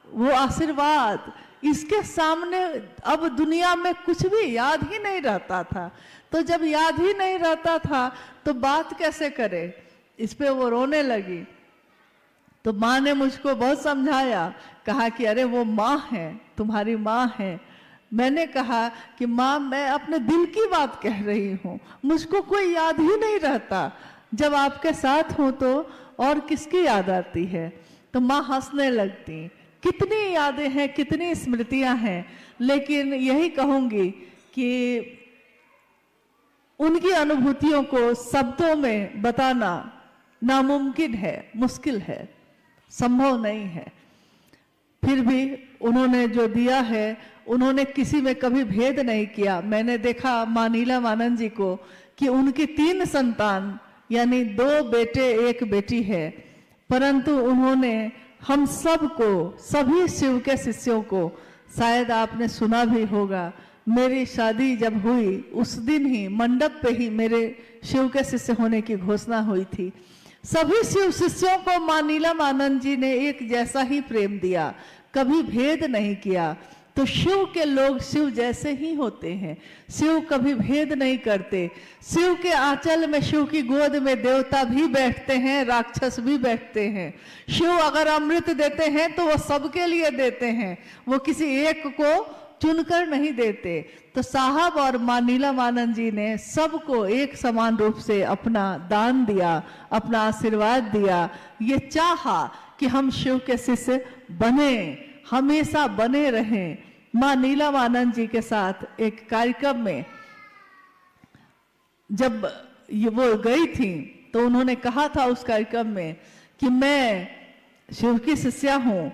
वो आशीर्वाद, इसके सामने अब दुनिया में कुछ भी याद ही नहीं रहता था। तो जब याद ही नहीं रहता था तो बात कैसे करे, इस पे वो रोने लगी। तो माँ ने मुझको बहुत समझाया, कहा कि अरे वो माँ है, तुम्हारी माँ है। मैंने कहा कि माँ मैं अपने दिल की बात कह रही हूँ, मुझको कोई याद ही नहीं रहता, जब आपके साथ हूँ तो और किसकी याद आती है। तो माँ हंसने लगती। कितनी यादें हैं, कितनी स्मृतियां हैं, लेकिन यही कहूंगी कि उनकी अनुभूतियों को शब्दों में बताना नामुमकिन है, मुश्किल है, संभव नहीं है। फिर भी उन्होंने जो दिया है, उन्होंने किसी में कभी भेद नहीं किया। मैंने देखा माँ नीलम जी को कि उनकी 3 संतान यानी 2 बेटे 1 बेटी है, परंतु उन्होंने हम सबको, सभी शिव के शिष्यों को, शायद आपने सुना भी होगा, मेरी शादी जब हुई उस दिन ही मंडप पे ही मेरे शिव के शिष्य होने की घोषणा हुई थी। सभी शिव शिष्यों को माँ नीलम जी ने एक जैसा ही प्रेम दिया, कभी भेद नहीं किया। तो शिव के लोग शिव जैसे ही होते हैं, शिव कभी भेद नहीं करते। शिव के आंचल में, शिव की गोद में देवता भी बैठते हैं, राक्षस भी बैठते हैं। शिव अगर अमृत देते हैं तो वो सबके लिए देते हैं, वो किसी एक को चुनकर नहीं देते। तो साहब और माँ नीलम जी ने सबको एक समान रूप से अपना दान दिया, अपना आशीर्वाद दिया। ये चाहा कि हम शिव के शिष्य बने, हमेशा बने रहें। माँ नीलम जी के साथ एक कार्यक्रम में जब ये वो गई थी तो उन्होंने कहा था उस कार्यक्रम में कि मैं शिव की शिष्या हूँ,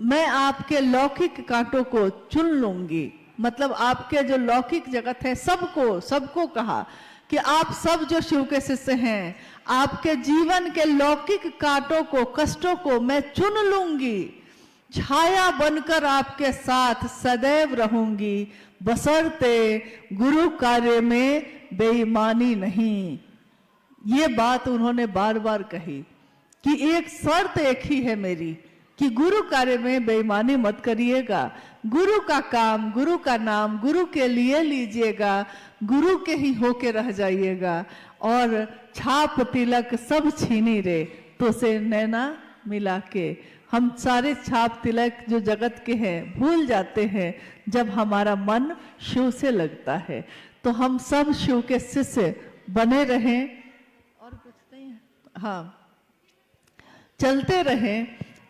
मैं आपके लौकिक कांटों को चुन लूंगी। मतलब आपके जो लौकिक जगत है, सबको कहा कि आप सब जो शिव के शिष्य हैं, आपके जीवन के लौकिक कांटों को, कष्टों को मैं चुन लूंगी, छाया बनकर आपके साथ सदैव रहूंगी, बशर्ते गुरु कार्य में बेईमानी नहीं। ये बात उन्होंने बार बार कही कि एक शर्त एक ही है मेरी कि गुरु कार्य में बेईमानी मत करिएगा, गुरु का काम, गुरु का नाम गुरु के लिए लीजिएगा, गुरु के ही होके रह जाइएगा। और छाप तिलक सब छीनी रे तो से नैना मिला के, हम सारे छाप तिलक जो जगत के हैं भूल जाते हैं जब हमारा मन शिव से लगता है। तो हम सब शिव के शिष्य बने रहें और कुछ नहीं है, हाँ, चलते रहें।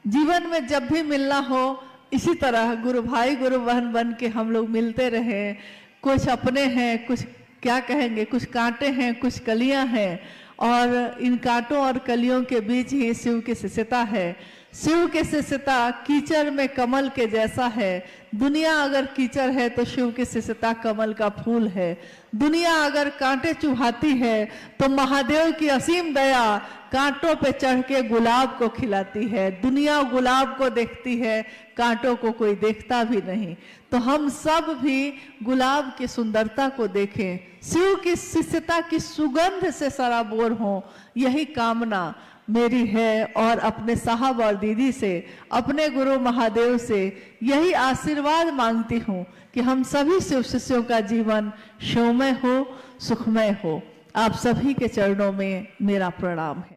जीवन में जब भी मिलना हो इसी तरह गुरु भाई गुरु बहन बन के हम लोग मिलते रहें। कुछ अपने हैं, कुछ क्या कहेंगे, कुछ कांटे हैं, कुछ कलियां हैं, और इन कांटों और कलियों के बीच ही शिव की शिष्यता है। शिव के शिष्यता कीचड़ में कमल के जैसा है। दुनिया अगर कीचड़ है तो शिव की शिष्यता कमल का फूल है। दुनिया अगर कांटे चुभाती है तो महादेव की असीम दया कांटों पे चढ़ के गुलाब को खिलाती है। दुनिया गुलाब को देखती है, कांटों को कोई देखता भी नहीं। तो हम सब भी गुलाब की सुंदरता को देखें, शिव की शिष्यता की सुगंध से सराबोर हों, यही कामना मेरी है। और अपने साहब और दीदी से, अपने गुरु महादेव से यही आशीर्वाद मांगती हूँ कि हम सभी शिव शिष्यों का जीवन शिवमय हो, सुखमय हो। आप सभी के चरणों में मेरा प्रणाम है।